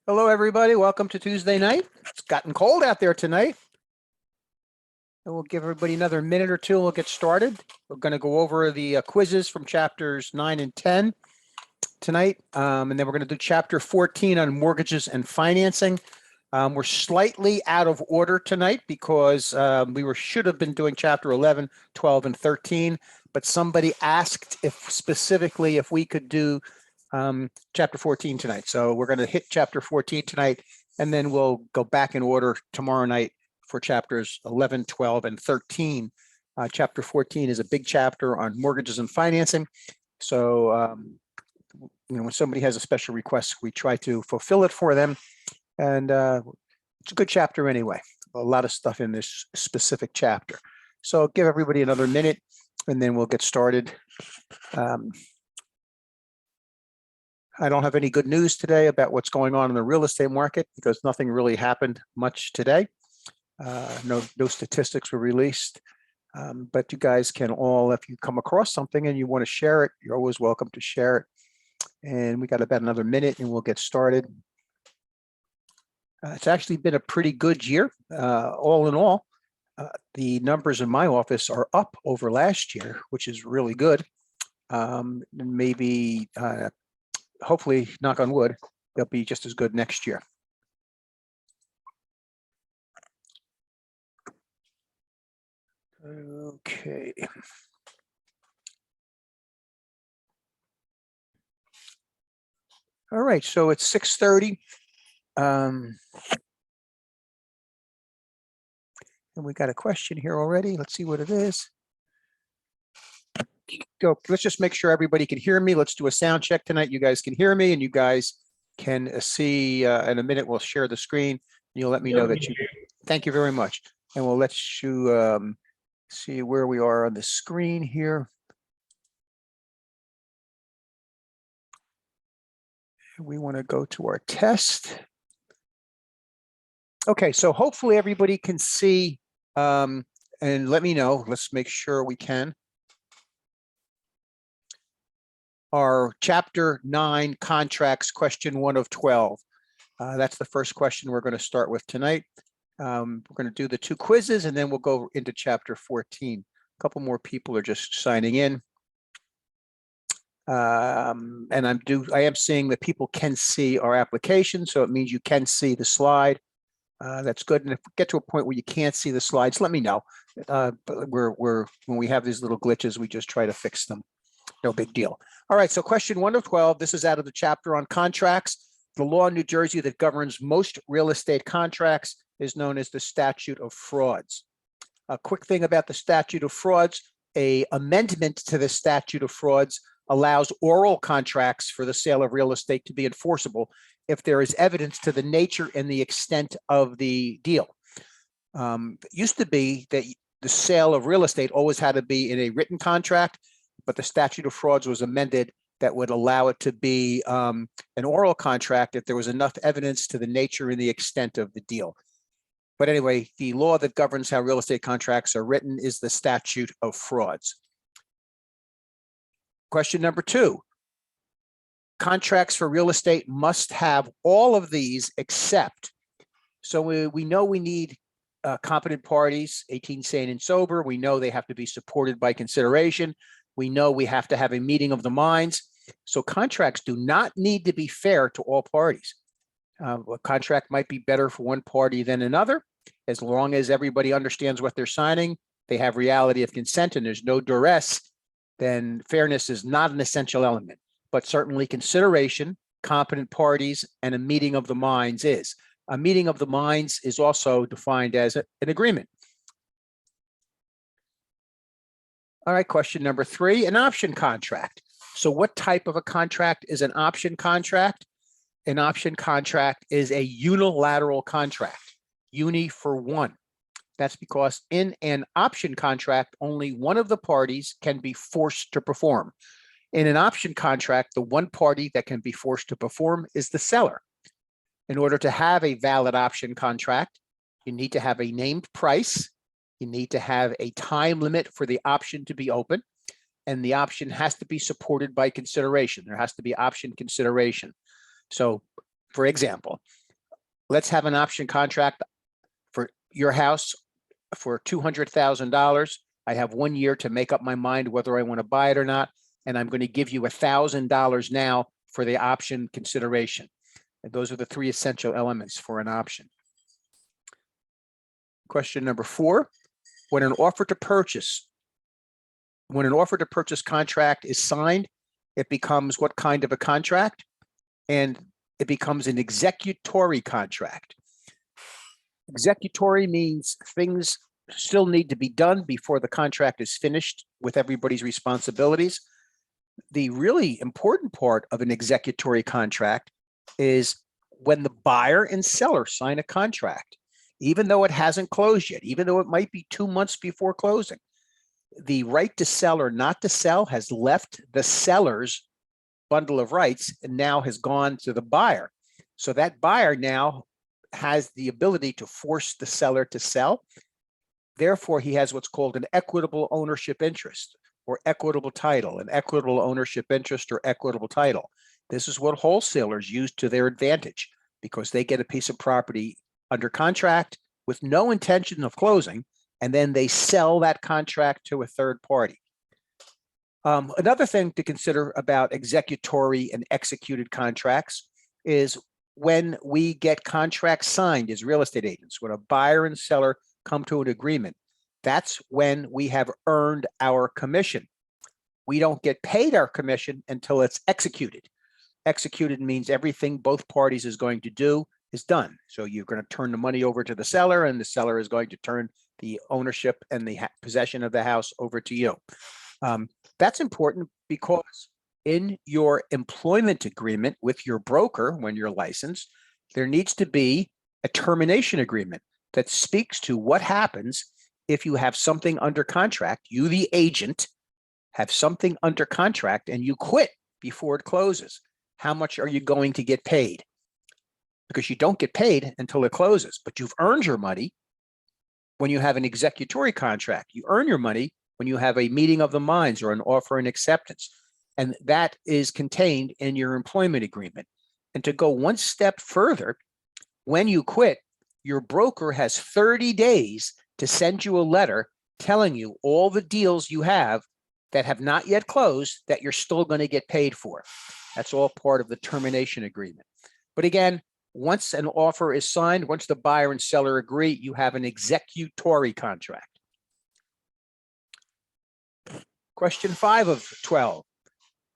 Hello, everybody. Welcome to Tuesday night. It's gotten cold out there tonight. And we'll give everybody another minute or two and we'll get started. We're going to go over the quizzes from chapters 9 and 10 tonight. And then we're going to do chapter 14 on mortgages and financing. We're slightly out of order tonight because we should have been doing chapter 11, 12, and 13, but somebody asked specifically if we could do chapter 14 tonight. So we're going to hit chapter 14 tonight, and then we'll go back in order tomorrow night for chapters 11, 12, and 13. Chapter 14 is a big chapter on mortgages and financing. So, when somebody has a special request, we try to fulfill it for them. And it's a good chapter anyway. A lot of stuff in this specific chapter. So I'll give everybody another minute, and then we'll get started. I don't have any good news today about what's going on in the real estate market because nothing really happened much today. No statistics were released, but you guys can all, if you come across something and you want to share it, you're always welcome to share it. And we got about another minute and we'll get started. It's actually been a pretty good year. All in all, the numbers in my office are up over last year, which is really good. Maybe hopefully, knock on wood, they'll be just as good next year. Okay. All right, so it's 6:30. And we got a question here already. Let's see what it is. Go. Let's just make sure everybody can hear me. Let's do a sound check tonight. You guys can hear me and you guys can see in a minute. We'll share the screen. You'll let me know that you, thank you very much. And we'll let you see where we are on the screen here. We want to go to our test. Okay, so hopefully everybody can see and let me know. Let's make sure we can. Our chapter 9 contracts, question 1 of 12. That's the first question we're going to start with tonight. We're going to do the 2 quizzes and then we'll go into chapter 14. A couple more people are just signing in. And I am seeing that people can see our application, so it means you can see the slide. That's good. And if we get to a point where you can't see the slides, let me know. But when we have these little glitches, we just try to fix them. No big deal. All right, so question 1 of 12. This is out of the chapter on contracts. The law in New Jersey that governs most real estate contracts is known as the statute of frauds. A quick thing about the statute of frauds, an amendment to the statute of frauds allows oral contracts for the sale of real estate to be enforceable if there is evidence to the nature and the extent of the deal. It used to be that the sale of real estate always had to be in a written contract, but the statute of frauds was amended that would allow it to be an oral contract if there was enough evidence to the nature and the extent of the deal. But anyway, the law that governs how real estate contracts are written is the statute of frauds. Question number 2. Contracts for real estate must have all of these except. So we know we need competent parties, 18 sane and sober. We know they have to be supported by consideration. We know we have to have a meeting of the minds. So contracts do not need to be fair to all parties. A contract might be better for one party than another. As long as everybody understands what they're signing, they have reality of consent and there's no duress, then fairness is not an essential element. But certainly consideration, competent parties, and a meeting of the minds is. A meeting of the minds is also defined as an agreement. All right, question number 3, an option contract. So what type of a contract is an option contract? An option contract is a unilateral contract, uni for one. That's because in an option contract, only one of the parties can be forced to perform. In an option contract, the one party that can be forced to perform is the seller. In order to have a valid option contract, you need to have a named price. You need to have a time limit for the option to be open, and the option has to be supported by consideration. There has to be option consideration. So For example, let's have an option contract for your house for $200,000. I have 1 year to make up my mind whether I want to buy it or not, and I'm going to give you $1,000 now for the option consideration. And those are the three essential elements for an option. Question number 4, when an offer to purchase contract is signed, it becomes what kind of a contract? And it becomes an executory contract. Executory means things still need to be done before the contract is finished with everybody's responsibilities. The really important part of an executory contract is when the buyer and seller sign a contract, even though it hasn't closed yet, even though it might be 2 months before closing, the right to sell or not to sell has left the seller's bundle of rights and now has gone to the buyer. So that buyer now has the ability to force the seller to sell. Therefore, he has what's called an equitable ownership interest or equitable title, an equitable ownership interest or equitable title. This is what wholesalers use to their advantage because they get a piece of property under contract with no intention of closing, and then they sell that contract to a third party. Another thing to consider about executory and executed contracts is when we get contracts signed as real estate agents, when a buyer and seller come to an agreement, that's when we have earned our commission. We don't get paid our commission until it's executed. Executed means everything both parties is going to do is done. So you're going to turn the money over to the seller, and the seller is going to turn the ownership and the possession of the house over to you. That's important because in your employment agreement with your broker, when you're licensed, there needs to be a termination agreement that speaks to what happens if you have something under contract, you, the agent, have something under contract and you quit before it closes. How much are you going to get paid? Because you don't get paid until it closes, but you've earned your money when you have an executory contract. You earn your money when you have a meeting of the minds or an offer and acceptance. And that is contained in your employment agreement. And to go one step further, when you quit, your broker has 30 days to send you a letter telling you all the deals you have that have not yet closed that you're still going to get paid for. That's all part of the termination agreement. But again, once an offer is signed, once the buyer and seller agree, you have an executory contract. Question 5 of 12,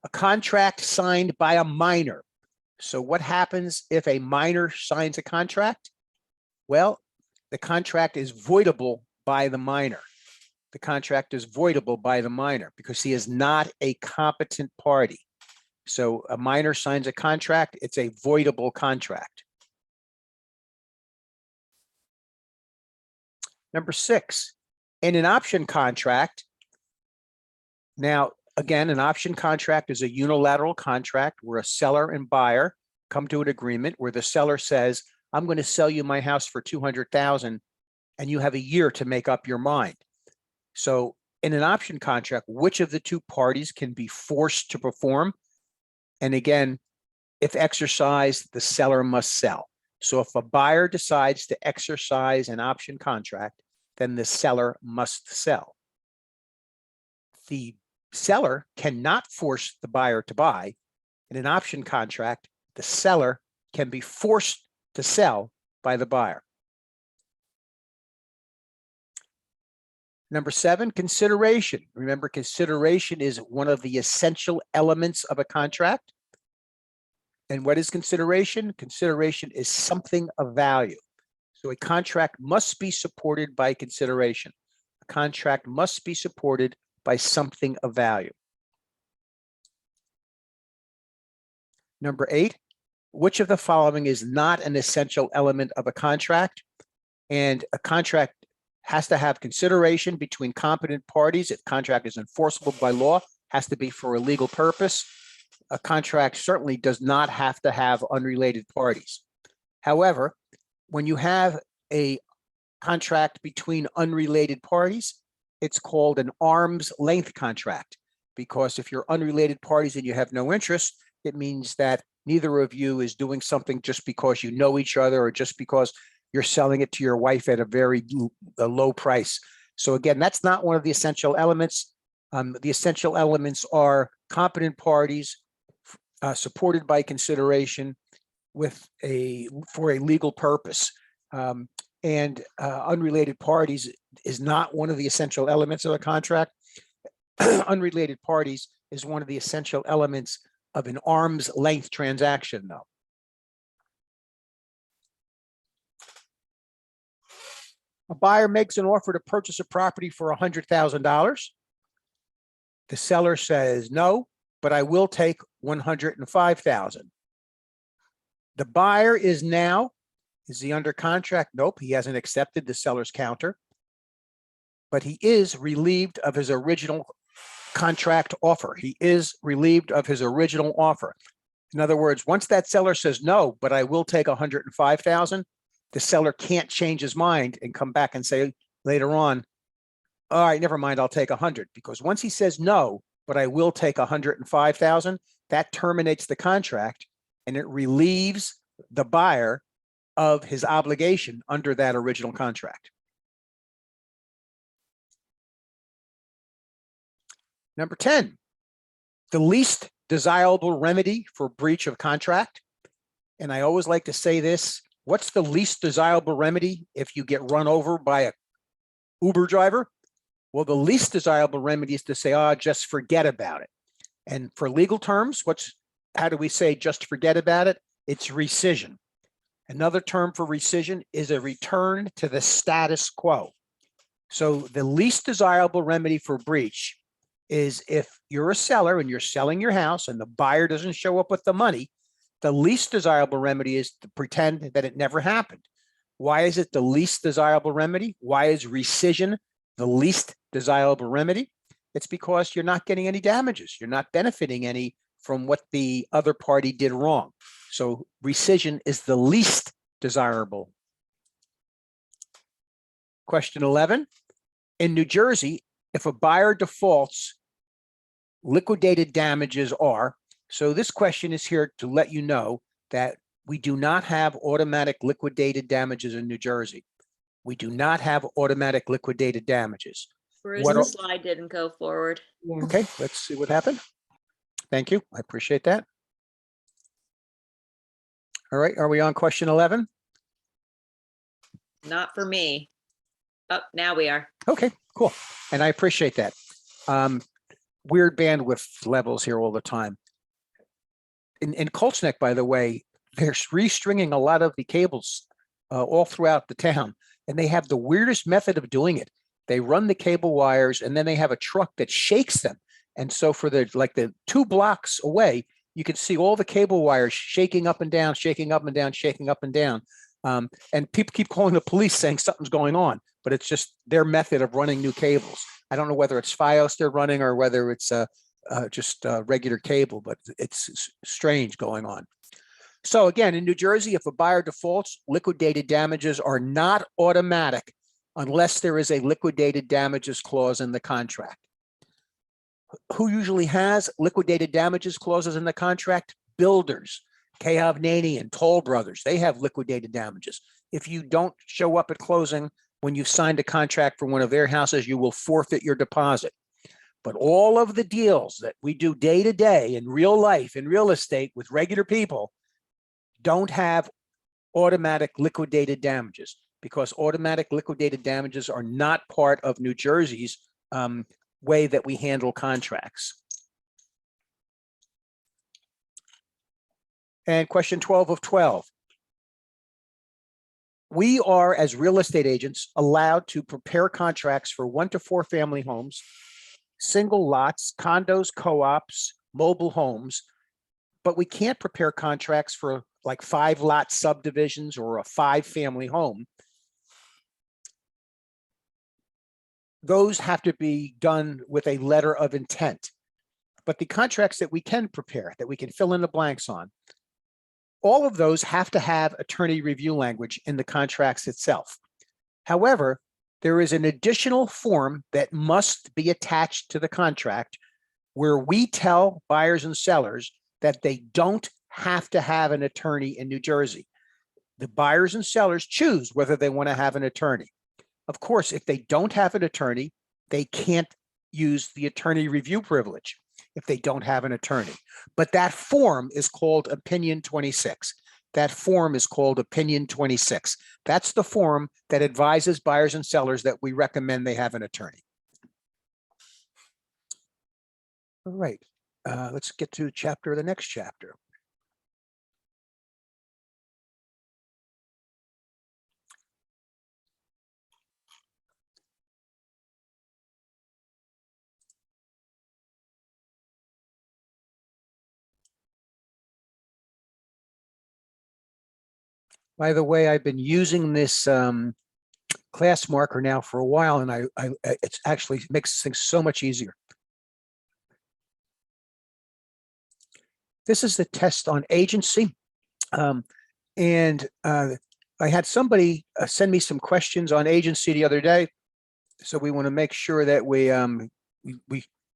a contract signed by a minor. So what happens if a minor signs a contract? Well, the contract is voidable by the minor. The contract is voidable by the minor because he is not a competent party. So a minor signs a contract, it's a voidable contract. Number 6, in an option contract. Now, again, an option contract is a unilateral contract where a seller and buyer come to an agreement where the seller says, I'm going to sell you my house for $200,000 and you have a year to make up your mind. So in an option contract, which of the two parties can be forced to perform? And again, if exercised, the seller must sell. So if a buyer decides to exercise an option contract, then the seller must sell. The seller cannot force the buyer to buy. In an option contract, the seller can be forced to sell by the buyer. Number 7, consideration. Remember, consideration is one of the essential elements of a contract. And what is consideration? Consideration is something of value. So a contract must be supported by consideration. A contract must be supported by something of value. Number 8, which of the following is not an essential element of a contract? And a contract has to have consideration between competent parties. If contract is enforceable by law, has to be for a legal purpose. A contract certainly does not have to have unrelated parties. However, when you have a contract between unrelated parties, it's called an arm's length contract, because if you're unrelated parties and you have no interest, it means that neither of you is doing something just because you know each other or just because you're selling it to your wife at a low price. So again, that's not one of the essential elements. The essential elements are competent parties, supported by consideration for a legal purpose. And unrelated parties is not one of the essential elements of a contract. Unrelated parties is one of the essential elements of an arm's length transaction, though. A buyer makes an offer to purchase a property for $100,000. The seller says, no, but I will take $105,000. The buyer is he under contract? Nope, he hasn't accepted the seller's counter, but he is relieved of his original contract offer. He is relieved of his original offer. In other words, once that seller says, no, but I will take $105,000, the seller can't change his mind and come back and say later on, all right, never mind, I'll take 100, because once he says no, but I will take 105,000, that terminates the contract and it relieves the buyer of his obligation under that original contract. Number 10, the least desirable remedy for breach of contract. And I always like to say this, what's the least desirable remedy if you get run over by a Uber driver? Well, the least desirable remedy is to say, oh, just forget about it. And for legal terms, how do we say just forget about it? It's rescission. Another term for rescission is a return to the status quo. So the least desirable remedy for breach is if you're a seller and you're selling your house and the buyer doesn't show up with the money, the least desirable remedy is to pretend that it never happened. Why is it the least desirable remedy? Why is rescission the least desirable remedy? It's because you're not getting any damages. You're not benefiting any from what the other party did wrong. So rescission is the least desirable. Question 11. In New Jersey, if a buyer defaults, liquidated damages are. So this question is here to let you know that we do not have automatic liquidated damages in New Jersey. We do not have automatic liquidated damages. Bruce's slide didn't go forward. Okay, let's see what happened. Thank you. I appreciate that. All right, are we on question 11? Not for me. Oh, now we are. Okay, cool. And I appreciate that. Weird bandwidth levels here all the time. In Colts Neck, by the way, they're restringing a lot of the cables all throughout the town, and they have the weirdest method of doing it. They run the cable wires, and then they have a truck that shakes them. And so for the 2 blocks away, you can see all the cable wires shaking up and down, shaking up and down, shaking up and down. And people keep calling the police saying something's going on, but it's just their method of running new cables. I don't know whether it's FiOS they're running or whether it's just regular cable, but it's strange going on. So again, in New Jersey, if a buyer defaults, liquidated damages are not automatic unless there is a liquidated damages clause in the contract. Who usually has liquidated damages clauses in the contract? Builders, Hovnanian, Toll Brothers, they have liquidated damages. If you don't show up at closing when you've signed a contract for one of their houses, you will forfeit your deposit. But all of the deals that we do day to day in real life, in real estate with regular people, don't have automatic liquidated damages because automatic liquidated damages are not part of New Jersey's way that we handle contracts. And question 12 of 12. We are, as real estate agents, allowed to prepare contracts for 1 to 4 family homes, single lots, condos, co-ops, mobile homes, but we can't prepare contracts for like 5-lot subdivisions or a 5-family home. Those have to be done with a letter of intent. But the contracts that we can prepare, that we can fill in the blanks on, all of those have to have attorney review language in the contracts itself. However, there is an additional form that must be attached to the contract where we tell buyers and sellers that they don't have to have an attorney in New Jersey. The buyers and sellers choose whether they want to have an attorney. Of course, if they don't have an attorney, they can't use the attorney review privilege if they don't have an attorney. But that form is called Opinion 26. That form is called Opinion 26. That's the form that advises buyers and sellers that we recommend they have an attorney. All right, let's get to the next chapter. By the way, I've been using this class marker now for a while, and it's actually makes things so much easier. This is the test on agency. And I had somebody send me some questions on agency the other day. So we want to make sure that we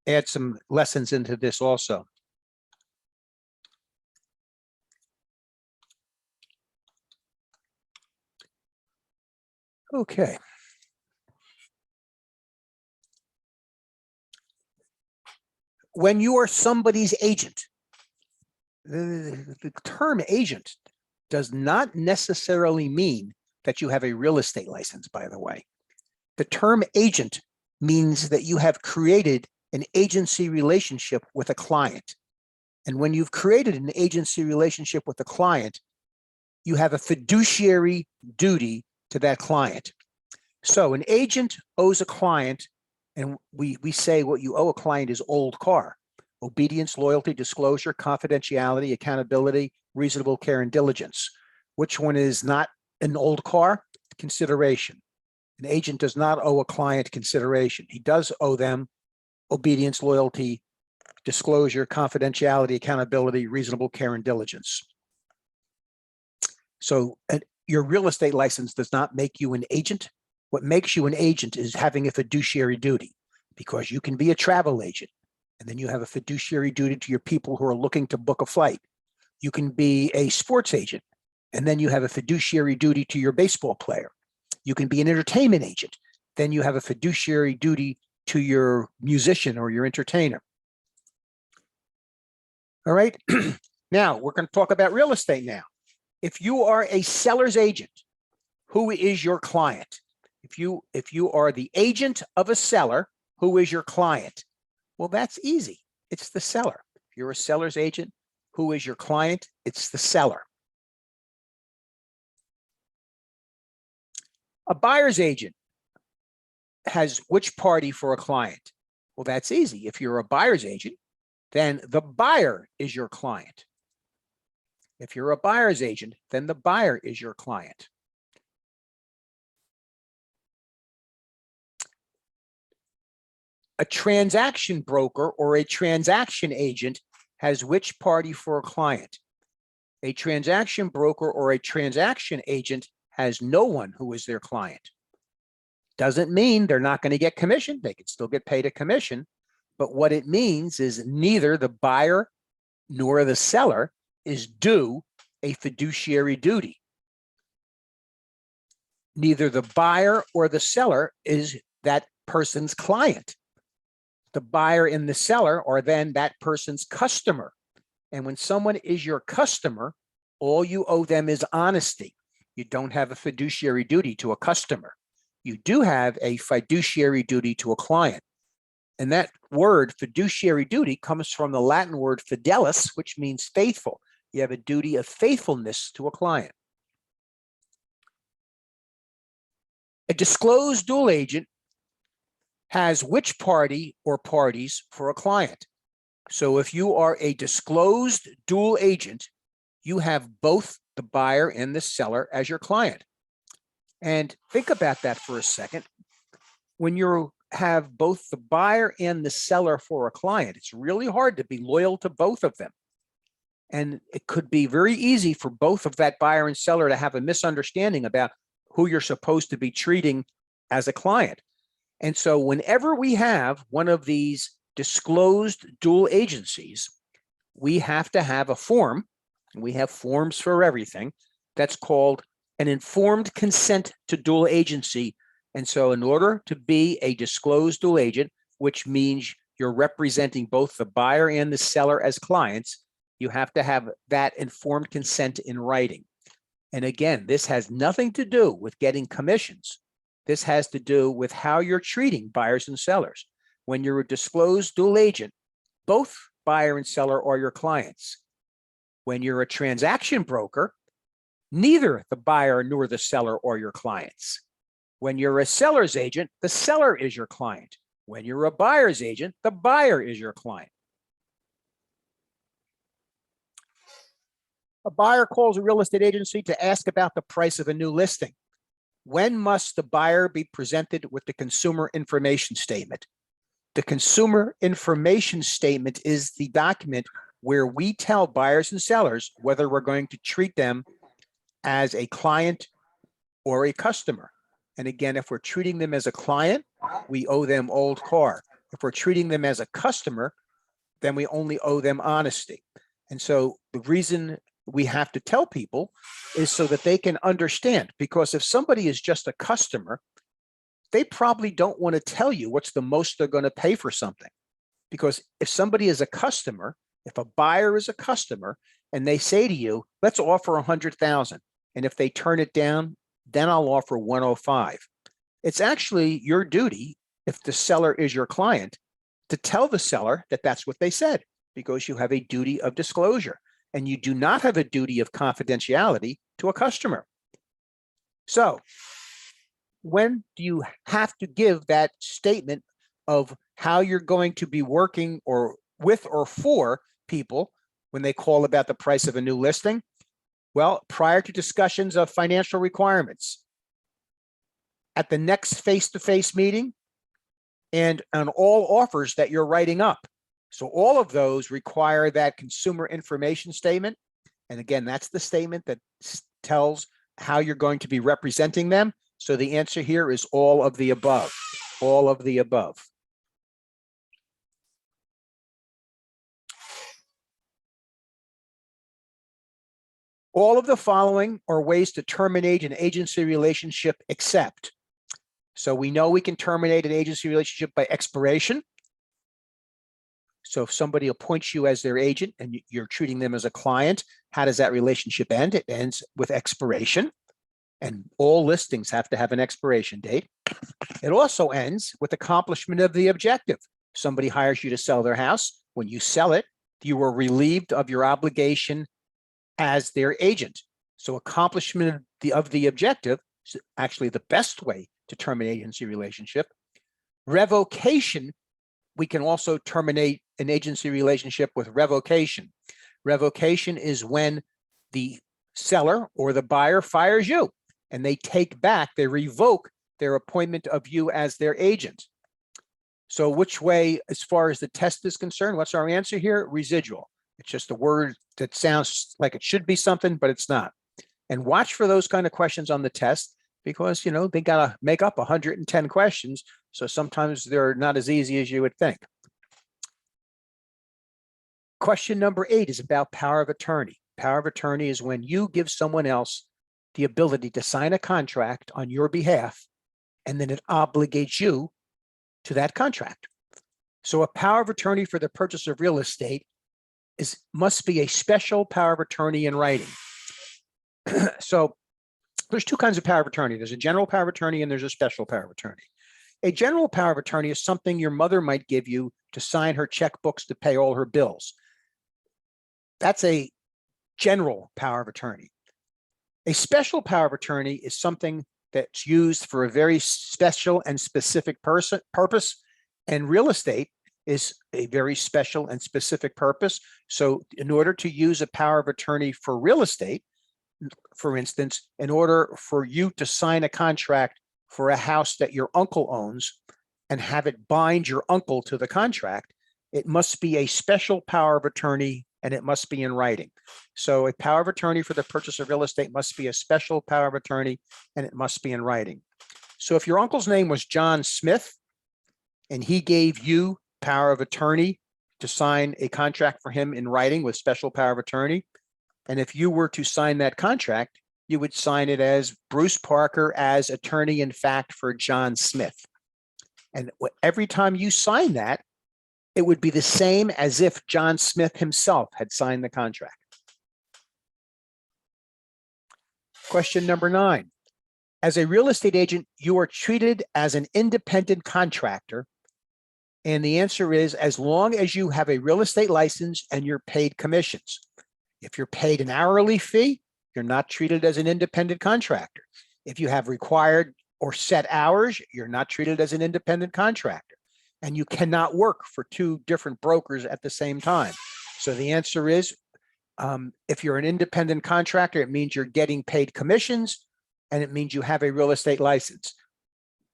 add some lessons into this also. Okay. When you are somebody's agent, the term agent does not necessarily mean that you have a real estate license, by the way. The term agent means that you have created an agency relationship with a client. And when you've created an agency relationship with a client, you have a fiduciary duty to that client. So an agent owes a client, and we say what you owe a client is old car: obedience, loyalty, disclosure, confidentiality, accountability, reasonable care, and diligence. Which one is not an old car? Consideration. An agent does not owe a client consideration. He does owe them obedience, loyalty, disclosure, confidentiality, accountability, reasonable care, and diligence. So your real estate license does not make you an agent. What makes you an agent is having a fiduciary duty, because you can be a travel agent, and then you have a fiduciary duty to your people who are looking to book a flight. You can be a sports agent, and then you have a fiduciary duty to your baseball player. You can be an entertainment agent, then you have a fiduciary duty to your musician or your entertainer. All right, now we're going to talk about real estate now. If you are a seller's agent, who is your client? If you are the agent of a seller, who is your client? Well, that's easy. It's the seller. If you're a seller's agent, who is your client? It's the seller. A buyer's agent has which party for a client? Well, that's easy. If you're a buyer's agent, then the buyer is your client. If you're a buyer's agent, then the buyer is your client. A transaction broker or a transaction agent has which party for a client? A transaction broker or a transaction agent has no one who is their client. Doesn't mean they're not going to get commission. They can still get paid a commission. But what it means is neither the buyer nor the seller is due a fiduciary duty. Neither the buyer or the seller is that person's client. The buyer and the seller are then that person's customer. And when someone is your customer, all you owe them is honesty. You don't have a fiduciary duty to a customer. You do have a fiduciary duty to a client. And that word fiduciary duty comes from the Latin word fidelis, which means faithful. You have a duty of faithfulness to a client. A disclosed dual agent has which party or parties for a client? So if you are a disclosed dual agent, you have both the buyer and the seller as your client. And think about that for a second. When you have both the buyer and the seller for a client, it's really hard to be loyal to both of them. And it could be very easy for both of that buyer and seller to have a misunderstanding about who you're supposed to be treating as a client. And so whenever we have one of these disclosed dual agencies, we have to have a form We have forms for everything. That's called an informed consent to dual agency. And so in order to be a disclosed dual agent, which means you're representing both the buyer and the seller as clients, you have to have that informed consent in writing. And again, this has nothing to do with getting commissions. This has to do with how you're treating buyers and sellers. When you're a disclosed dual agent, both buyer and seller are your clients. When you're a transaction broker, neither the buyer nor the seller are your clients. When you're a seller's agent, the seller is your client. When you're a buyer's agent, the buyer is your client. A buyer calls a real estate agency to ask about the price of a new listing. When must the buyer be presented with the consumer information statement? The consumer information statement is the document where we tell buyers and sellers whether we're going to treat them as a client or a customer. And again, if we're treating them as a client, we owe them old car. If we're treating them as a customer, then we only owe them honesty. And so the reason we have to tell people is so that they can understand, because if somebody is just a customer, they probably don't want to tell you what's the most they're going to pay for something. Because if somebody is a customer, if a buyer is a customer and they say to you, let's offer 100,000. And if they turn it down, then I'll offer 105. It's actually your duty, if the seller is your client, to tell the seller that that's what they said, because you have a duty of disclosure and you do not have a duty of confidentiality to a customer. So when do you have to give that statement of how you're going to be working or with or for people when they call about the price of a new listing? Well, prior to discussions of financial requirements, at the next face-to-face meeting, and on all offers that you're writing up. So all of those require that consumer information statement. And again, that's the statement that tells how you're going to be representing them. So the answer here is all of the above, all of the above. All of the following are ways to terminate an agency relationship except. So we know we can terminate an agency relationship by expiration. So if somebody appoints you as their agent and you're treating them as a client, how does that relationship end? It ends with expiration. And all listings have to have an expiration date. It also ends with accomplishment of the objective. Somebody hires you to sell their house. When you sell it, you are relieved of your obligation as their agent. So accomplishment of the objective is actually the best way to terminate an agency relationship. Revocation, we can also terminate an agency relationship with revocation. Revocation is when the seller or the buyer fires you and they take back, they revoke their appointment of you as their agent. So which way, as far as the test is concerned, what's our answer here? Residual. It's just a word that sounds like it should be something, but it's not. And watch for those kind of questions on the test, because, you know, they got to make up 110 questions. So sometimes they're not as easy as you would think. Question number 8 is about power of attorney. Power of attorney is when you give someone else the ability to sign a contract on your behalf, and then it obligates you to that contract. So a power of attorney for the purchase of real estate must be a special power of attorney in writing. So there's two kinds of power of attorney. There's a general power of attorney and there's a special power of attorney. A general power of attorney is something your mother might give you to sign her checkbooks to pay all her bills. That's a general power of attorney. A special power of attorney is something that's used for a very special and specific purpose, and real estate is a very special and specific purpose. So in order to use a power of attorney for real estate, for instance, in order for you to sign a contract for a house that your uncle owns and have it bind your uncle to the contract, it must be a special power of attorney and it must be in writing. So a power of attorney for the purchase of real estate must be a special power of attorney and it must be in writing. So if your uncle's name was John Smith and he gave you power of attorney to sign a contract for him in writing with special power of attorney, And if you were to sign that contract, you would sign it as Bruce Parker as attorney in fact for John Smith. And every time you sign that, it would be the same as if John Smith himself had signed the contract. Question number 9. As a real estate agent, you are treated as an independent contractor. And the answer is, as long as you have a real estate license and you're paid commissions. If you're paid an hourly fee, you're not treated as an independent contractor. If you have required or set hours, you're not treated as an independent contractor. And you cannot work for 2 different brokers at the same time. So the answer is, if you're an independent contractor, it means you're getting paid commissions and it means you have a real estate license.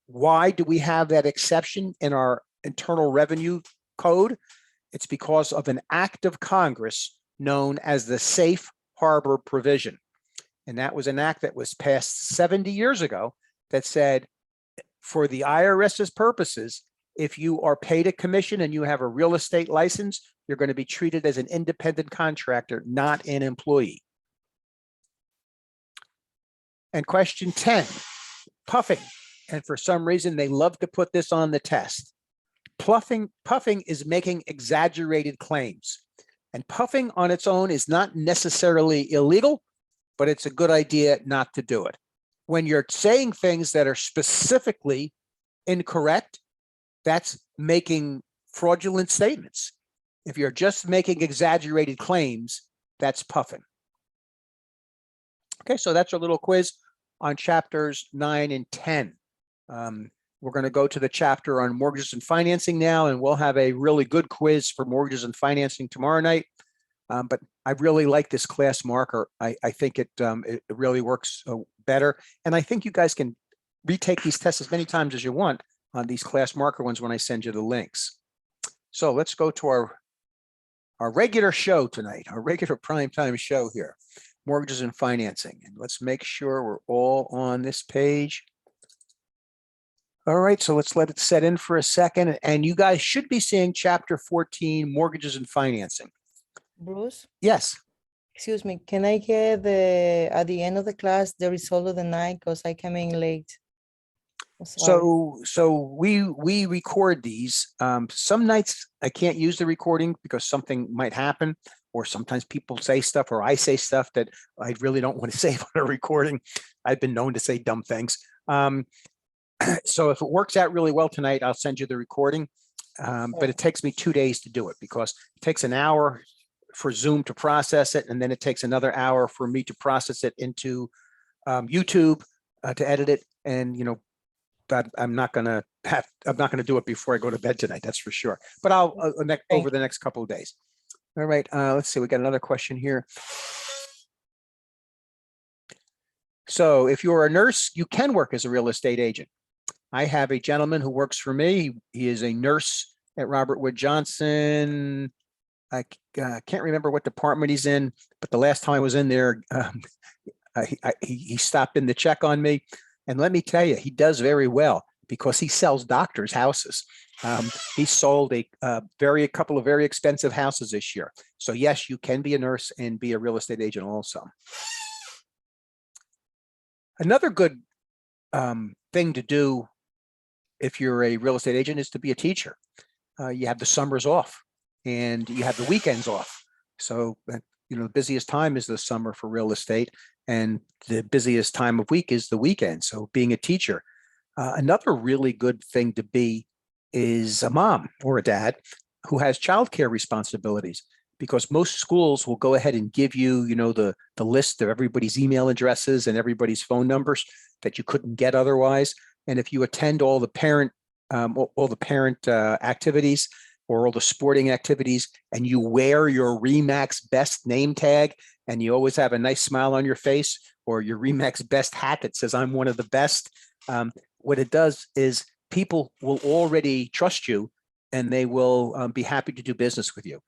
Why do we have that exception in our Internal Revenue Code? It's because of an act of Congress known as the Safe Harbor Provision. And that was an act that was passed 70 years ago that said, for the IRS's purposes, if you are paid a commission and you have a real estate license, you're going to be treated as an independent contractor, not an employee. And question 10, puffing. And for some reason, they love to put this on the test. Puffing is making exaggerated claims. And puffing on its own is not necessarily illegal, but it's a good idea not to do it. When you're saying things that are specifically incorrect, that's making fraudulent statements. If you're just making exaggerated claims, that's puffing. Okay, so that's a little quiz on chapters 9 and 10. We're going to go to the chapter on mortgages and financing now, and we'll have a really good quiz for mortgages and financing tomorrow night. But I really like this class marker. I think it really works better. And I think you guys can retake these tests as many times as you want on these class marker ones when I send you the links. So let's go to our regular show tonight, our regular primetime show here, mortgages and financing. And let's make sure we're all on this page. All right, so let's let it set in for a second. And you guys should be seeing chapter 14, mortgages and financing. Bruce, Yes. excuse me, can I get at the end of the class, the result of the night, because I came in late? I'm sorry. So we record these. Some nights I can't use the recording because something might happen, or sometimes people say stuff or I say stuff that I really don't want to say on a recording. I've been known to say dumb things. So if it works out really well tonight, I'll send you the recording. But it takes me 2 days to do it because it takes an hour for Zoom to process it, and then it takes another hour for me to process it into YouTube to edit it. And but I'm not gonna do it before I go to bed tonight. That's for sure. But I'll over the next couple of days. All right. Let's see. We got another question here. So if you're a nurse, you can work as a real estate agent. I have a gentleman who works for me. He is a nurse at Robert Wood Johnson. I can't remember what department he's in, but the last time I was in there, he stopped in to check on me. And let me tell you, he does very well because he sells doctors' houses. He sold a couple of very expensive houses this year. So yes, you can be a nurse and be a real estate agent also. Another good thing to do if you're a real estate agent is to be a teacher. You have the summers off and you have the weekends off. So, the busiest time is the summer for real estate, and the busiest time of week is the weekend. So being a teacher, another really good thing to be is a mom or a dad who has childcare responsibilities, because most schools will go ahead and give you, the list of everybody's email addresses and everybody's phone numbers that you couldn't get otherwise. And if you attend all the parent activities or all the sporting activities, and you wear your RE/MAX Best name tag, and you always have a nice smile on your face, or your RE/MAX Best hat that says I'm one of the best, what it does is people will already trust you, and they will be happy to do business with you.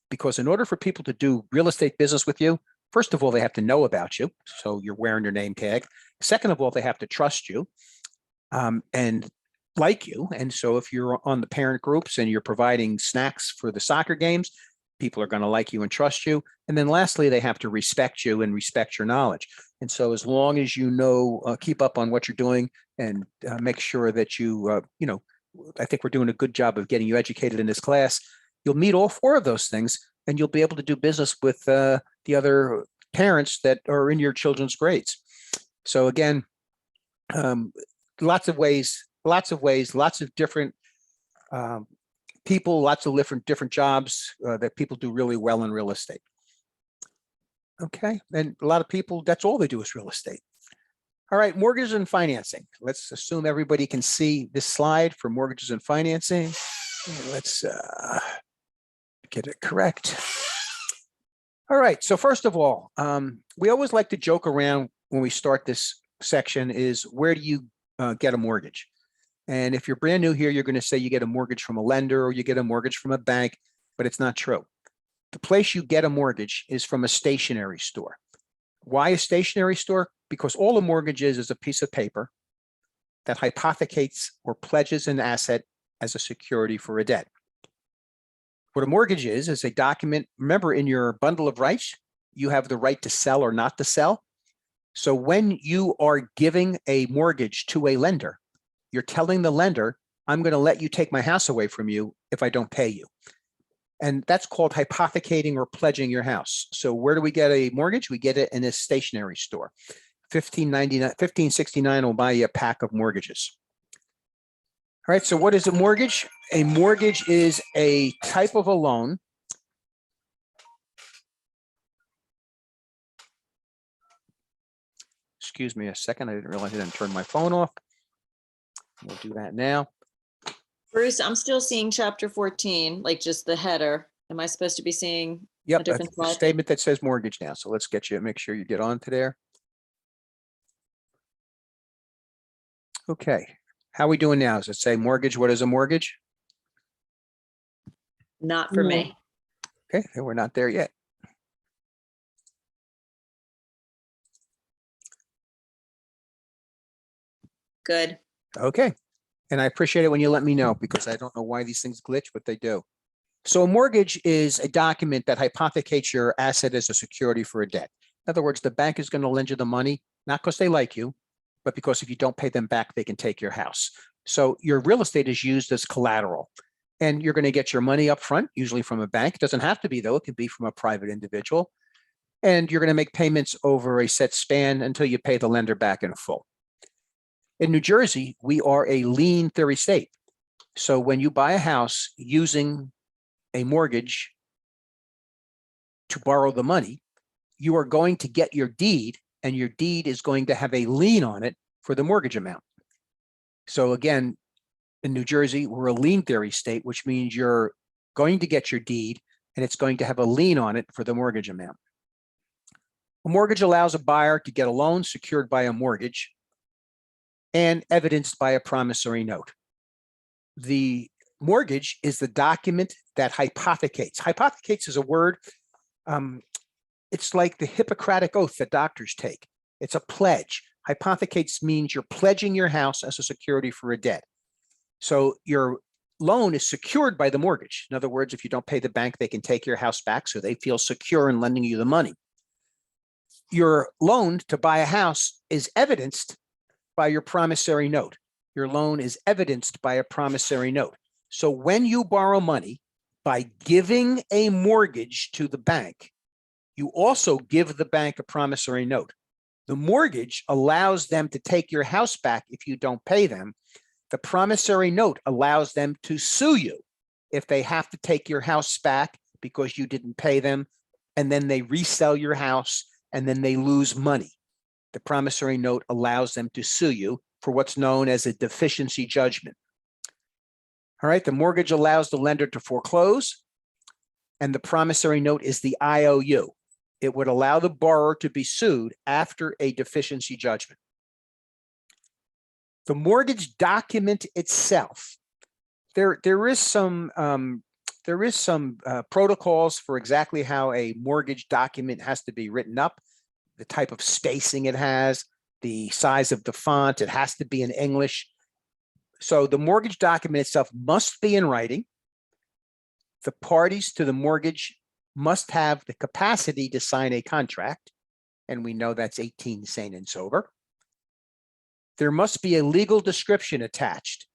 Because in order for people to do real estate business with you, first of all, they have to know about you. So you're wearing your name tag. Second of all, they have to trust you and like you. And so if you're on the parent groups and you're providing snacks for the soccer games, people are going to like you and trust you. And then lastly, they have to respect you and respect your knowledge. And so as long as you know, keep up on what you're doing and make sure that you, I think we're doing a good job of getting you educated in this class. You'll meet all four of those things and you'll be able to do business with the other parents that are in your children's grades. So again, lots of ways, lots of different people, lots of different jobs that people do really well in real estate. Okay, and a lot of people, that's all they do is real estate. All right, mortgages and financing. Let's assume everybody can see this slide for mortgages and financing. Let's get it correct. All right, so first of all, we always like to joke around when we start this section is where do you get a mortgage? And if you're brand new here, you're going to say you get a mortgage from a lender or you get a mortgage from a bank, but it's not true. The place you get a mortgage is from a stationery store. Why a stationery store? Because all a mortgage is a piece of paper that hypothecates or pledges an asset as a security for a debt. What a mortgage is a document. Remember, in your bundle of rights, you have the right to sell or not to sell. So when you are giving a mortgage to a lender, you're telling the lender, I'm going to let you take my house away from you if I don't pay you. And that's called hypothecating or pledging your house. So where do we get a mortgage? We get it in a stationery store. $15.69 will buy you a pack of mortgages. All right, so what is a mortgage? A mortgage is a type of a loan excuse me a second. I didn't realize I didn't turn my phone off. We'll do that now. Bruce, I'm still seeing chapter 14, like just the header. Am I supposed to be seeing a Yep, different a slide? statement that says mortgage now. So let's get you, make sure you get onto there. Okay, how are we doing now? Does it say mortgage? What is a mortgage? Not for me. Okay, we're not there yet. Good. Okay, and I appreciate it when you let me know because I don't know why these things glitch, but they do. So a mortgage is a document that hypothecates your asset as a security for a debt. In other words, the bank is going to lend you the money, not because they like you, but because if you don't pay them back, they can take your house. So your real estate is used as collateral. And you're going to get your money up front, usually from a bank. It doesn't have to be, though. It could be from a private individual. And you're going to make payments over a set span until you pay the lender back in full. In New Jersey, we are a lien theory state. So when you buy a house using a mortgage to borrow the money, you are going to get your deed, and your deed is going to have a lien on it for the mortgage amount. So again, in New Jersey, we're a lien theory state, which means you're going to get your deed and it's going to have a lien on it for the mortgage amount. A mortgage allows a buyer to get a loan secured by a mortgage and evidenced by a promissory note. The mortgage is the document that hypothecates. Hypothecates is a word. It's like the Hippocratic oath that doctors take. It's a pledge. Hypothecates means you're pledging your house as a security for a debt. So your loan is secured by the mortgage. In other words, if you don't pay the bank, they can take your house back, so they feel secure in lending you the money. Your loan to buy a house is evidenced by your promissory note. Your loan is evidenced by a promissory note. So when you borrow money by giving a mortgage to the bank, you also give the bank a promissory note. The mortgage allows them to take your house back if you don't pay them. The promissory note allows them to sue you if they have to take your house back because you didn't pay them, and then they resell your house and then they lose money. The promissory note allows them to sue you for what's known as a deficiency judgment. All right, the mortgage allows the lender to foreclose, and the promissory note is the IOU. It would allow the borrower to be sued after a deficiency judgment. The mortgage document itself, there is some protocols for exactly how a mortgage document has to be written up, the type of spacing it has, the size of the font, it has to be in English. So the mortgage document itself must be in writing. The parties to the mortgage must have the capacity to sign a contract, and we know that's 18 sane and sober. There must be a legal description attached.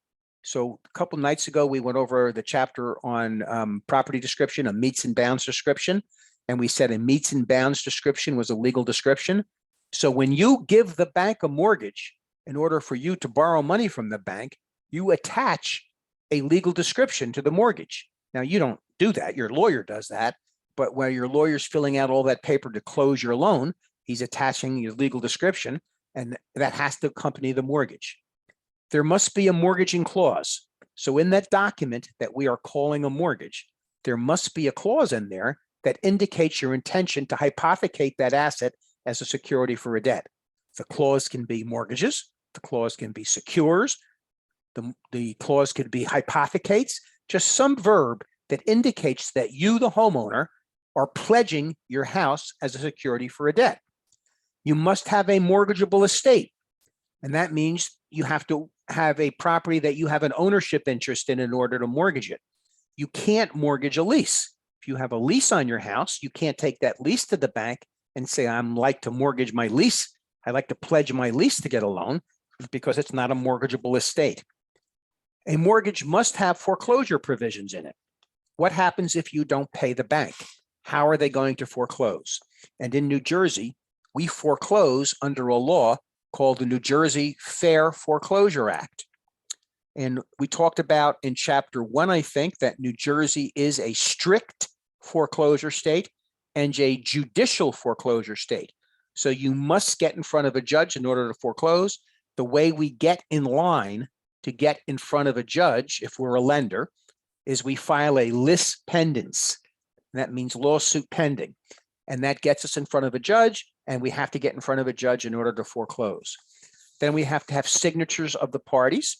So a couple nights ago, we went over the chapter on property description, a meets and bounds description, and we said a meets and bounds description was a legal description. So when you give the bank a mortgage, in order for you to borrow money from the bank, you attach a legal description to the mortgage. Now, you don't do that. Your lawyer does that. But while your lawyer's filling out all that paper to close your loan, he's attaching your legal description, and that has to accompany the mortgage. There must be a mortgaging clause. So in that document that we are calling a mortgage, there must be a clause in there that indicates your intention to hypothecate that asset as a security for a debt. The clause can be mortgages, the clause can be secures, the clause could be hypothecates, just some verb that indicates that you, the homeowner, are pledging your house as a security for a debt. You must have a mortgageable estate, and that means you have to have a property that you have an ownership interest in order to mortgage it. You can't mortgage a lease. If you have a lease on your house, you can't take that lease to the bank and say, I'm like to mortgage my lease. I like to pledge my lease to get a loan, because it's not a mortgageable estate. A mortgage must have foreclosure provisions in it. What happens if you don't pay the bank? How are they going to foreclose? And in New Jersey, we foreclose under a law called the New Jersey Fair Foreclosure Act. And we talked about in chapter 1, I think, that New Jersey is a strict foreclosure state and a judicial foreclosure state. So you must get in front of a judge in order to foreclose. The way we get in line to get in front of a judge, if we're a lender, is we file a lis pendens. That means lawsuit pending. And that gets us in front of a judge, and we have to get in front of a judge in order to foreclose. Then we have to have signatures of the parties.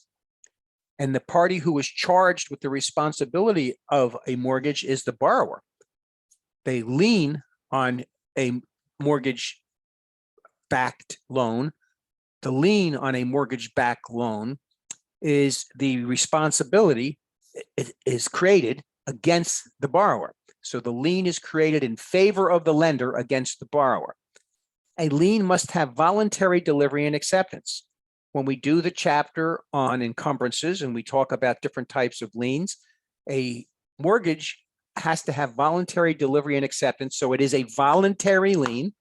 And the party who is charged with the responsibility of a mortgage is the borrower. They lien on a mortgage-backed loan. The lien on a mortgage-backed loan is the responsibility is created against the borrower. So the lien is created in favor of the lender against the borrower. A lien must have voluntary delivery and acceptance. When we do the chapter on encumbrances and we talk about different types of liens, a mortgage has to have voluntary delivery and acceptance. So it is a voluntary lien,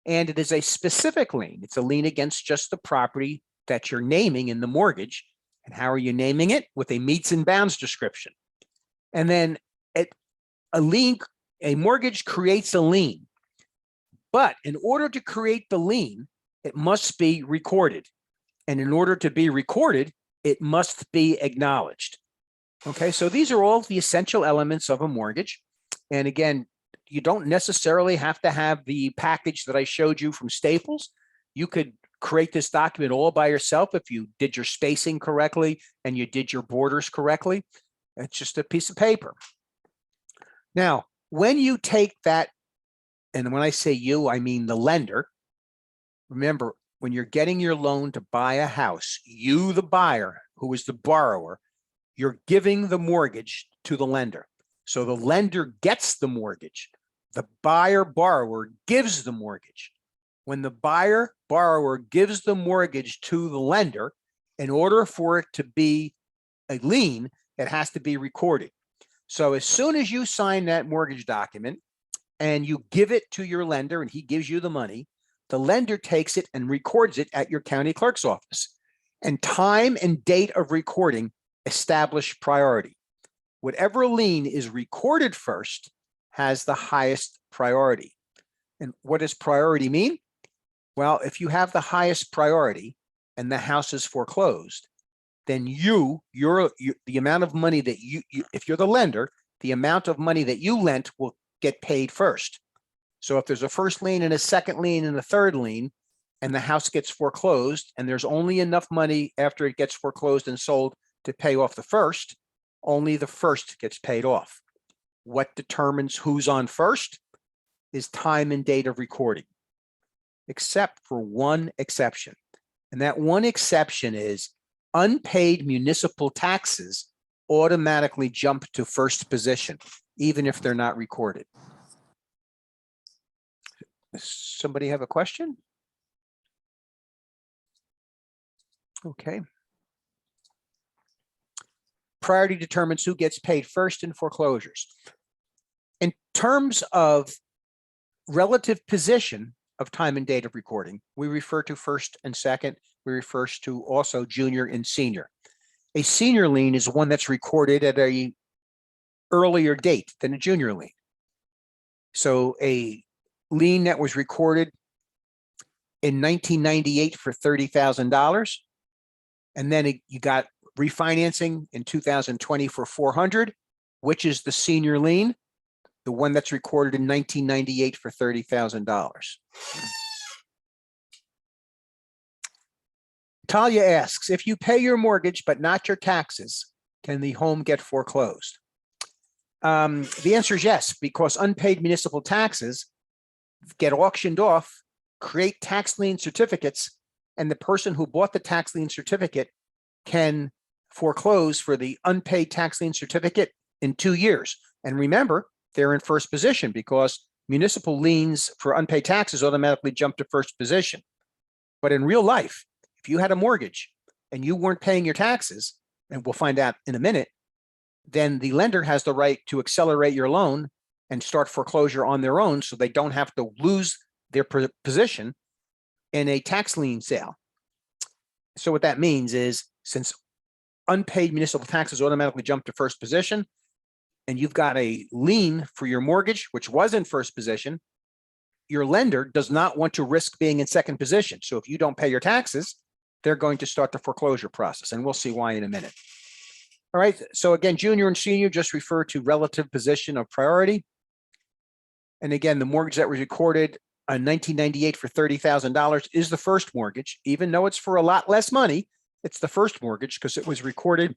and it is a specific lien. It's a lien against just the property that you're naming in the mortgage. And how are you naming it? With a meets and bounds description. And then a mortgage creates a lien. But in order to create the lien, it must be recorded. And in order to be recorded, it must be acknowledged. Okay, so these are all the essential elements of a mortgage. And again, you don't necessarily have to have the package that I showed you from Staples. You could create this document all by yourself if you did your spacing correctly and you did your borders correctly. It's just a piece of paper. Now, when you take that, and when I say you, I mean the lender, remember, when you're getting your loan to buy a house, you, the buyer, who is the borrower, you're giving the mortgage to the lender. So the lender gets the mortgage. The buyer borrower gives the mortgage. When the buyer borrower gives the mortgage to the lender, in order for it to be a lien, it has to be recorded. So as soon as you sign that mortgage document and you give it to your lender and he gives you the money, the lender takes it and records it at your county clerk's office. And time and date of recording establish priority. Whatever lien is recorded first has the highest priority. And what does priority mean? Well, if you have the highest priority and the house is foreclosed, then the amount of money that if you're the lender, the amount of money that you lent will get paid first. So if there's a first lien and a second lien and a third lien, and the house gets foreclosed, and there's only enough money after it gets foreclosed and sold to pay off the first, only the first gets paid off. What determines who's on first is time and date of recording, except for one exception. And that one exception is unpaid municipal taxes automatically jump to first position, even if they're not recorded. Somebody have a question? Okay. Priority determines who gets paid first in foreclosures. In terms of relative position of time and date of recording, we refer to first and second. We refer to also junior and senior. A senior lien is one that's recorded at a earlier date than a junior lien. So a lien that was recorded in 1998 for $30,000, and then you got refinancing in 2020 for 400, which is the senior lien, the one that's recorded in 1998 for $30,000. Talia asks, if you pay your mortgage but not your taxes, can the home get foreclosed? The answer is yes, because unpaid municipal taxes get auctioned off, create tax lien certificates, and the person who bought the tax lien certificate can foreclose for the unpaid tax lien certificate in 2 years. And remember, they're in first position because municipal liens for unpaid taxes automatically jump to first position. But in real life, if you had a mortgage and you weren't paying your taxes, and we'll find out in a minute, then the lender has the right to accelerate your loan and start foreclosure on their own so they don't have to lose their position in a tax lien sale. So what that means is, since unpaid municipal taxes automatically jump to first position, and you've got a lien for your mortgage, which was in first position, your lender does not want to risk being in second position. So if you don't pay your taxes, they're going to start the foreclosure process, and we'll see why in a minute. All right, so again, junior and senior just refer to relative position of priority. And again, the mortgage that was recorded in 1998 for $30,000 is the first mortgage, even though it's for a lot less money. It's the first mortgage because it was recorded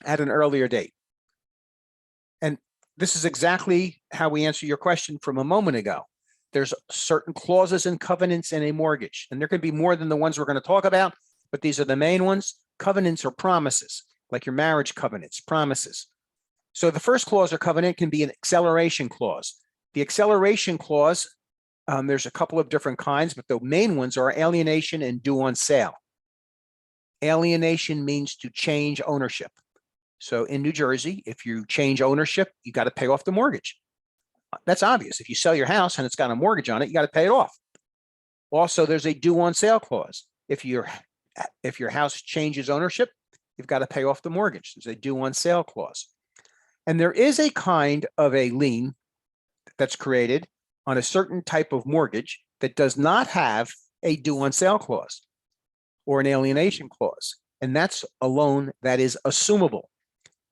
at an earlier date. And this is exactly how we answer your question from a moment ago. There's certain clauses and covenants in a mortgage, and there could be more than the ones we're going to talk about, but these are the main ones. Covenants are promises, like your marriage covenants, promises. So the first clause or covenant can be an acceleration clause. The acceleration clause, there's a couple of different kinds, but the main ones are alienation and due on sale. Alienation means to change ownership. So in New Jersey, if you change ownership, you got to pay off the mortgage. That's obvious. If you sell your house and it's got a mortgage on it, you got to pay it off. Also, there's a due on sale clause. If your house changes ownership, you've got to pay off the mortgage. There's a due on sale clause. And there is a kind of a lien that's created on a certain type of mortgage that does not have a due on sale clause or an alienation clause. And that's a loan that is assumable.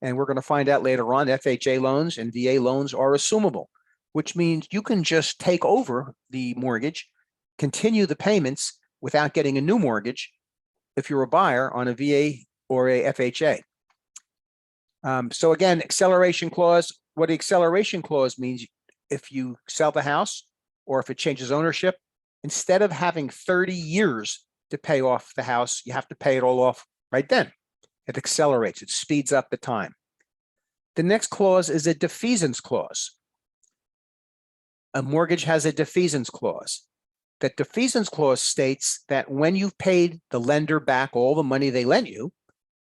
And we're going to find out later on, FHA loans and VA loans are assumable, which means you can just take over the mortgage, continue the payments without getting a new mortgage if you're a buyer on a VA or a FHA. So again, acceleration clause, what the acceleration clause means, if you sell the house or if it changes ownership, instead of having 30 years to pay off the house, you have to pay it all off right then. It accelerates, it speeds up the time. The next clause is a defeasance clause. A mortgage has a defeasance clause. That defeasance clause states that when you've paid the lender back all the money they lent you,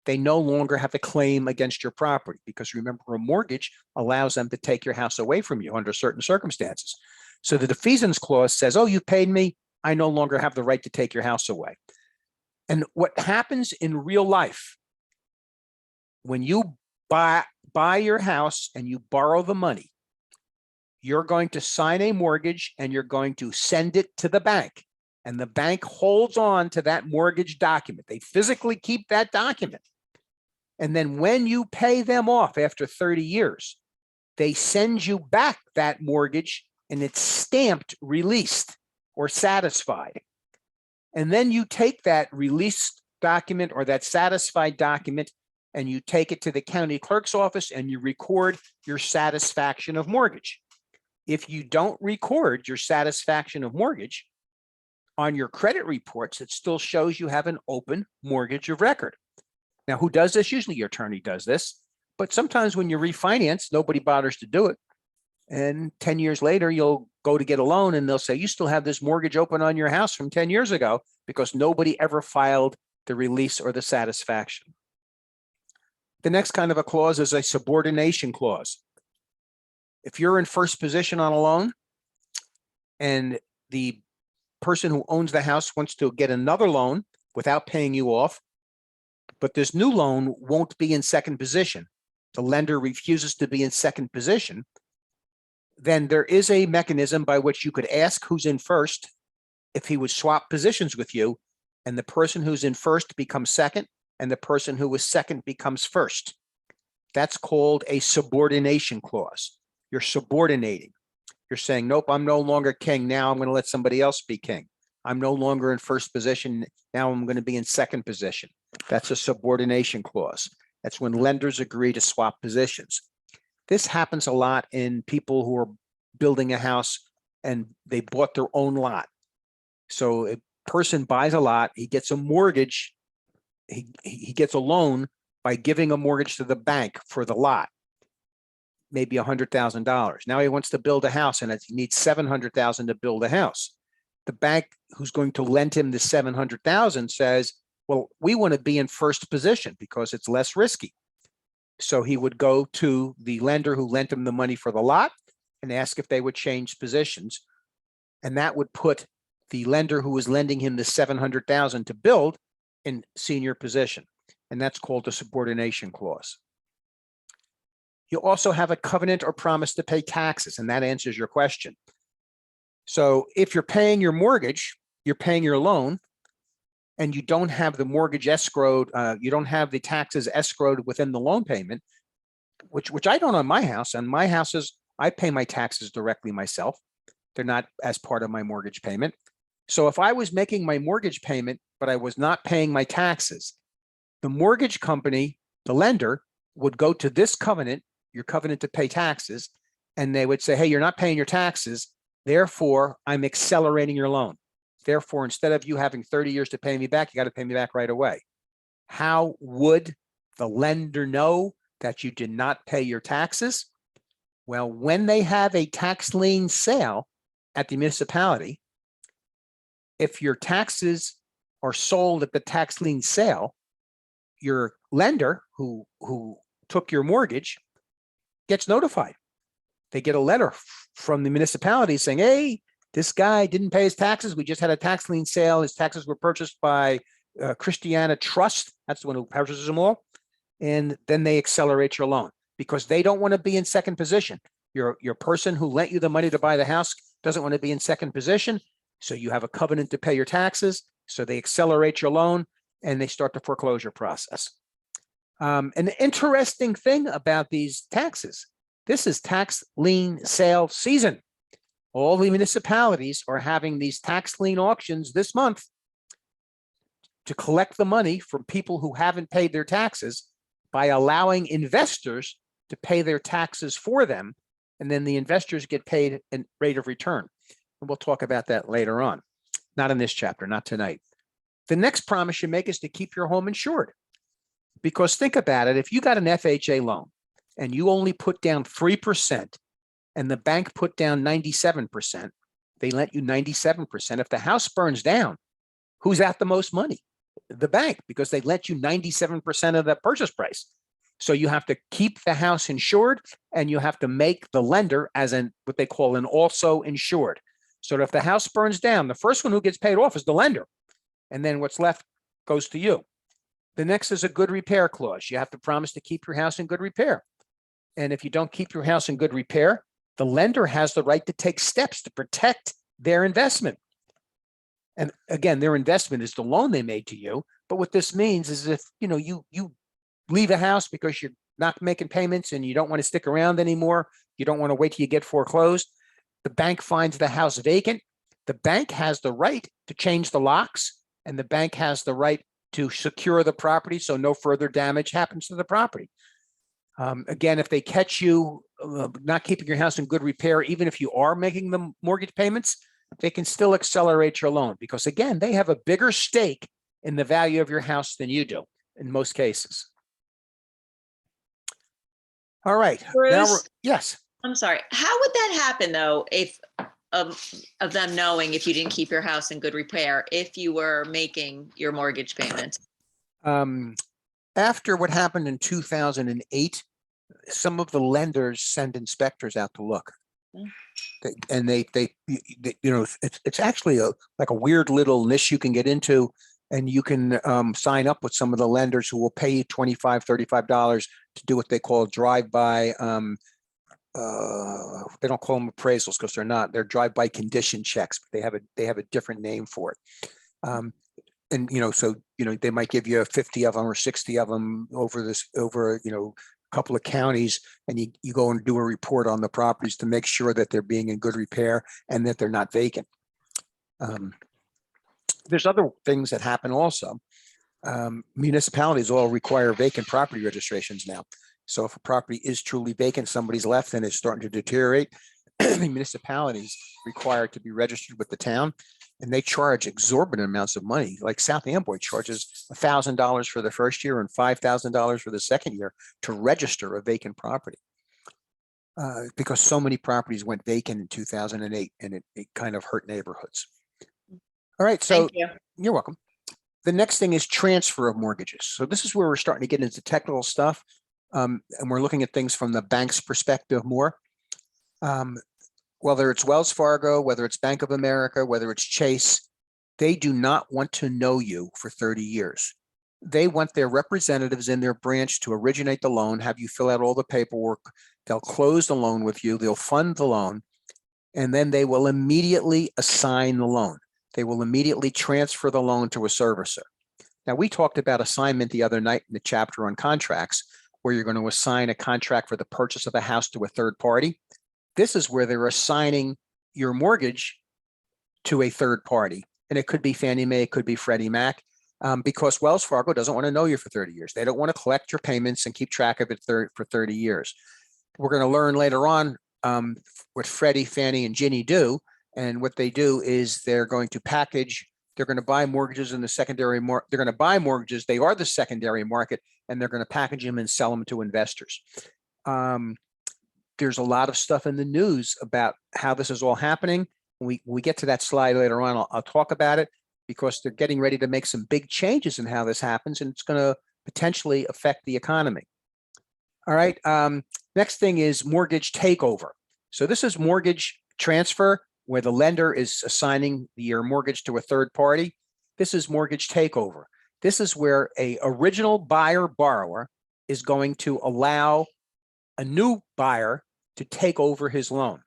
they no longer have a claim against your property, because remember, a mortgage allows them to take your house away from you under certain circumstances. So the defeasance clause says, oh, you paid me, I no longer have the right to take your house away. And what happens in real life, when you buy your house and you borrow the money, you're going to sign a mortgage and you're going to send it to the bank. And the bank holds on to that mortgage document. They physically keep that document. And then when you pay them off after 30 years, they send you back that mortgage and it's stamped released or satisfied. And then you take that released document or that satisfied document and you take it to the county clerk's office and you record your satisfaction of mortgage. If you don't record your satisfaction of mortgage on your credit reports, it still shows you have an open mortgage of record. Now, who does this? Usually your attorney does this, but sometimes when you refinance, nobody bothers to do it. And 10 years later, you'll go to get a loan and they'll say, you still have this mortgage open on your house from 10 years ago because nobody ever filed the release or the satisfaction. The next kind of a clause is a subordination clause. If you're in first position on a loan and the person who owns the house wants to get another loan without paying you off, but this new loan won't be in second position, the lender refuses to be in second position, then there is a mechanism by which you could ask who's in first if he would swap positions with you, and the person who's in first becomes second, and the person who was second becomes first. That's called a subordination clause. You're subordinating. You're saying, nope, I'm no longer king. Now I'm going to let somebody else be king. I'm no longer in first position. Now I'm going to be in second position. That's a subordination clause. That's when lenders agree to swap positions. This happens a lot in people who are building a house and they bought their own lot. So a person buys a lot, he gets a mortgage, he gets a loan by giving a mortgage to the bank for the lot, maybe $100,000. Now he wants to build a house and he needs $700,000 to build a house. The bank who's going to lend him the $700,000 says, well, we want to be in first position because it's less risky. So he would go to the lender who lent him the money for the lot and ask if they would change positions. And that would put the lender who was lending him the $700,000 to build in senior position. And that's called a subordination clause. You also have a covenant or promise to pay taxes, and that answers your question. So if you're paying your mortgage, you're paying your loan, and you don't have the mortgage escrowed, you don't have the taxes escrowed within the loan payment, which I don't on my house. On my houses, I pay my taxes directly myself. They're not as part of my mortgage payment. So if I was making my mortgage payment, but I was not paying my taxes, the mortgage company, the lender, would go to this covenant, your covenant to pay taxes, and they would say, hey, you're not paying your taxes, therefore I'm accelerating your loan. Therefore, instead of you having 30 years to pay me back, you got to pay me back right away. How would the lender know that you did not pay your taxes? Well, when they have a tax lien sale at the municipality, if your taxes are sold at the tax lien sale, your lender who took your mortgage gets notified. They get a letter from the municipality saying, hey, this guy didn't pay his taxes. We just had a tax lien sale. His taxes were purchased by Christiana Trust. That's the one who purchases them all. And then they accelerate your loan because they don't want to be in second position. Your person who lent you the money to buy the house doesn't want to be in second position. So you have a covenant to pay your taxes. So they accelerate your loan and they start the foreclosure process. An interesting thing about these taxes, this is tax lien sale season. All the municipalities are having these tax lien auctions this month to collect the money from people who haven't paid their taxes by allowing investors to pay their taxes for them. And then the investors get paid a rate of return. And we'll talk about that later on. Not in this chapter, not tonight. The next promise you make is to keep your home insured. Because think about it, if you got an FHA loan and you only put down 3% and the bank put down 97%, they lent you 97%. If the house burns down, who's out the most money? The bank, because they lent you 97% of the purchase price. So you have to keep the house insured and you have to make the lender as what they call an also insured. So that if the house burns down, the first one who gets paid off is the lender. And then what's left goes to you. The next is a good repair clause. You have to promise to keep your house in good repair. And if you don't keep your house in good repair, the lender has the right to take steps to protect their investment. And again, their investment is the loan they made to you. But what this means is if you leave a house because you're not making payments and you don't want to stick around anymore, you don't want to wait till you get foreclosed, the bank finds the house vacant, the bank has the right to change the locks, and the bank has the right to secure the property so no further damage happens to the property. Again, if they catch you not keeping your house in good repair, even if you are making the mortgage payments, they can still accelerate your loan because, again, they have a bigger stake in the value of your house than you do in most cases. All right. Bruce? Yes. I'm sorry. How would that happen though, if of them knowing if you didn't keep your house in good repair, if you were making your mortgage payments? After what happened in 2008, some of the lenders send inspectors out to look. Mm. And they you know, it's actually like a weird little niche you can get into, and you can sign up with some of the lenders who will pay you $25, $35 to do what they call drive-by. They don't call them appraisals because they're not. They're drive-by condition checks, but they have a different name for it. And you know, so you know, they might give you 50 of them or 60 of them over you know, a couple of counties, and you go and do a report on the properties to make sure that they're being in good repair and that they're not vacant. There's other things that happen also. Municipalities all require vacant property registrations now. So if a property is truly vacant, somebody's left and is starting to deteriorate, the municipalities require it to be registered with the town, and they charge exorbitant amounts of money. Like South Amboy charges $1,000 for the first year and $5,000 for the second year to register a vacant property. Because so many properties went vacant in 2008, and it kind of hurt neighborhoods. All right, so Thank you. you're welcome. The next thing is transfer of mortgages. So this is where we're starting to get into technical stuff. And we're looking at things from the bank's perspective more. Whether it's Wells Fargo, whether it's Bank of America, whether it's Chase, they do not want to know you for 30 years. They want their representatives in their branch to originate the loan, have you fill out all the paperwork. They'll close the loan with you. They'll fund the loan, and then they will immediately assign the loan. They will immediately transfer the loan to a servicer. Now, we talked about assignment the other night in the chapter on contracts, where you're going to assign a contract for the purchase of a house to a third party. This is where they're assigning your mortgage to a third party. And it could be Fannie Mae, it could be Freddie Mac, because Wells Fargo doesn't want to know you for 30 years. They don't want to collect your payments and keep track of it for 30 years. We're going to learn later on what Freddie, Fannie, and Ginnie do. And what they do is they're going to package, they're going to buy mortgages in the secondary market. They're going to buy mortgages. They are the secondary market, and they're going to package them and sell them to investors. There's a lot of stuff in the news about how this is all happening. When we get to that slide later on, I'll talk about it, because they're getting ready to make some big changes in how this happens, and it's going to potentially affect the economy. All right. Next thing is mortgage takeover. So this is mortgage transfer, where the lender is assigning your mortgage to a third party. This is mortgage takeover. This is where a original buyer borrower is going to allow a new buyer to take over his loan.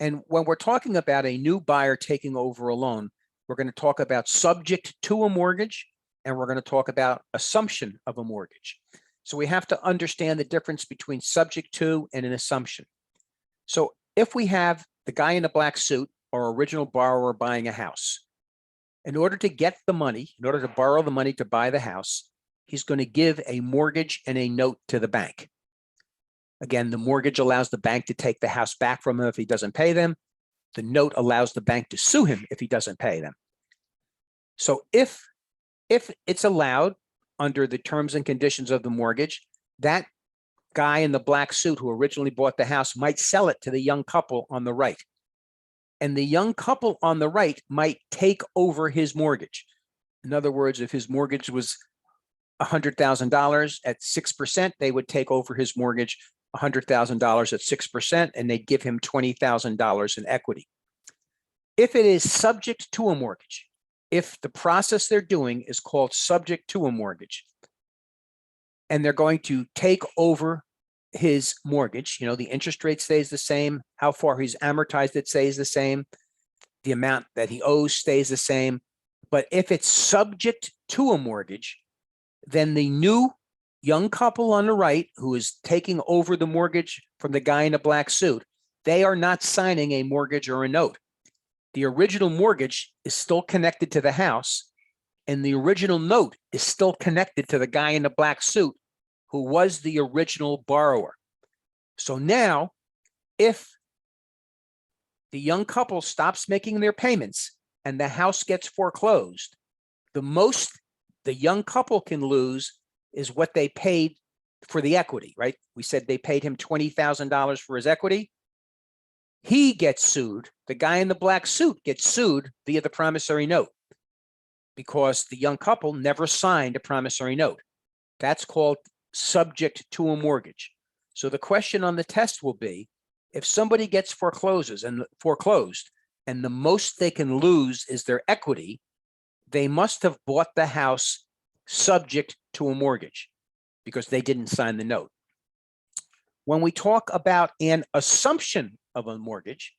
And when we're talking about a new buyer taking over a loan, we're going to talk about subject to a mortgage, and we're going to talk about assumption of a mortgage. So we have to understand the difference between subject to and an assumption. So if we have the guy in the black suit, or original borrower buying a house, in order to get the money, in order to borrow the money to buy the house, he's going to give a mortgage and a note to the bank. Again, the mortgage allows the bank to take the house back from him if he doesn't pay them. The note allows the bank to sue him if he doesn't pay them. So if it's allowed under the terms and conditions of the mortgage, that guy in the black suit who originally bought the house might sell it to the young couple on the right. And the young couple on the right might take over his mortgage. In other words, if his mortgage was $100,000 at 6%, they would take over his mortgage $100,000 at 6%, and they'd give him $20,000 in equity. If it is subject to a mortgage, if the process they're doing is called subject to a mortgage, and they're going to take over his mortgage, you know, the interest rate stays the same, how far he's amortized it stays the same, the amount that he owes stays the same. But if it's subject to a mortgage, then the new young couple on the right, who is taking over the mortgage from the guy in a black suit, they are not signing a mortgage or a note. The original mortgage is still connected to the house, and the original note is still connected to the guy in the black suit who was the original borrower. So now, if the young couple stops making their payments and the house gets foreclosed, the most the young couple can lose is what they paid for the equity, right? We said they paid him $20,000 for his equity. He gets sued. The guy in the black suit gets sued via the promissory note because the young couple never signed a promissory note. That's called subject to a mortgage. So the question on the test will be, if somebody gets foreclosed and the most they can lose is their equity, they must have bought the house subject to a mortgage because they didn't sign the note. When we talk about an assumption of a mortgage,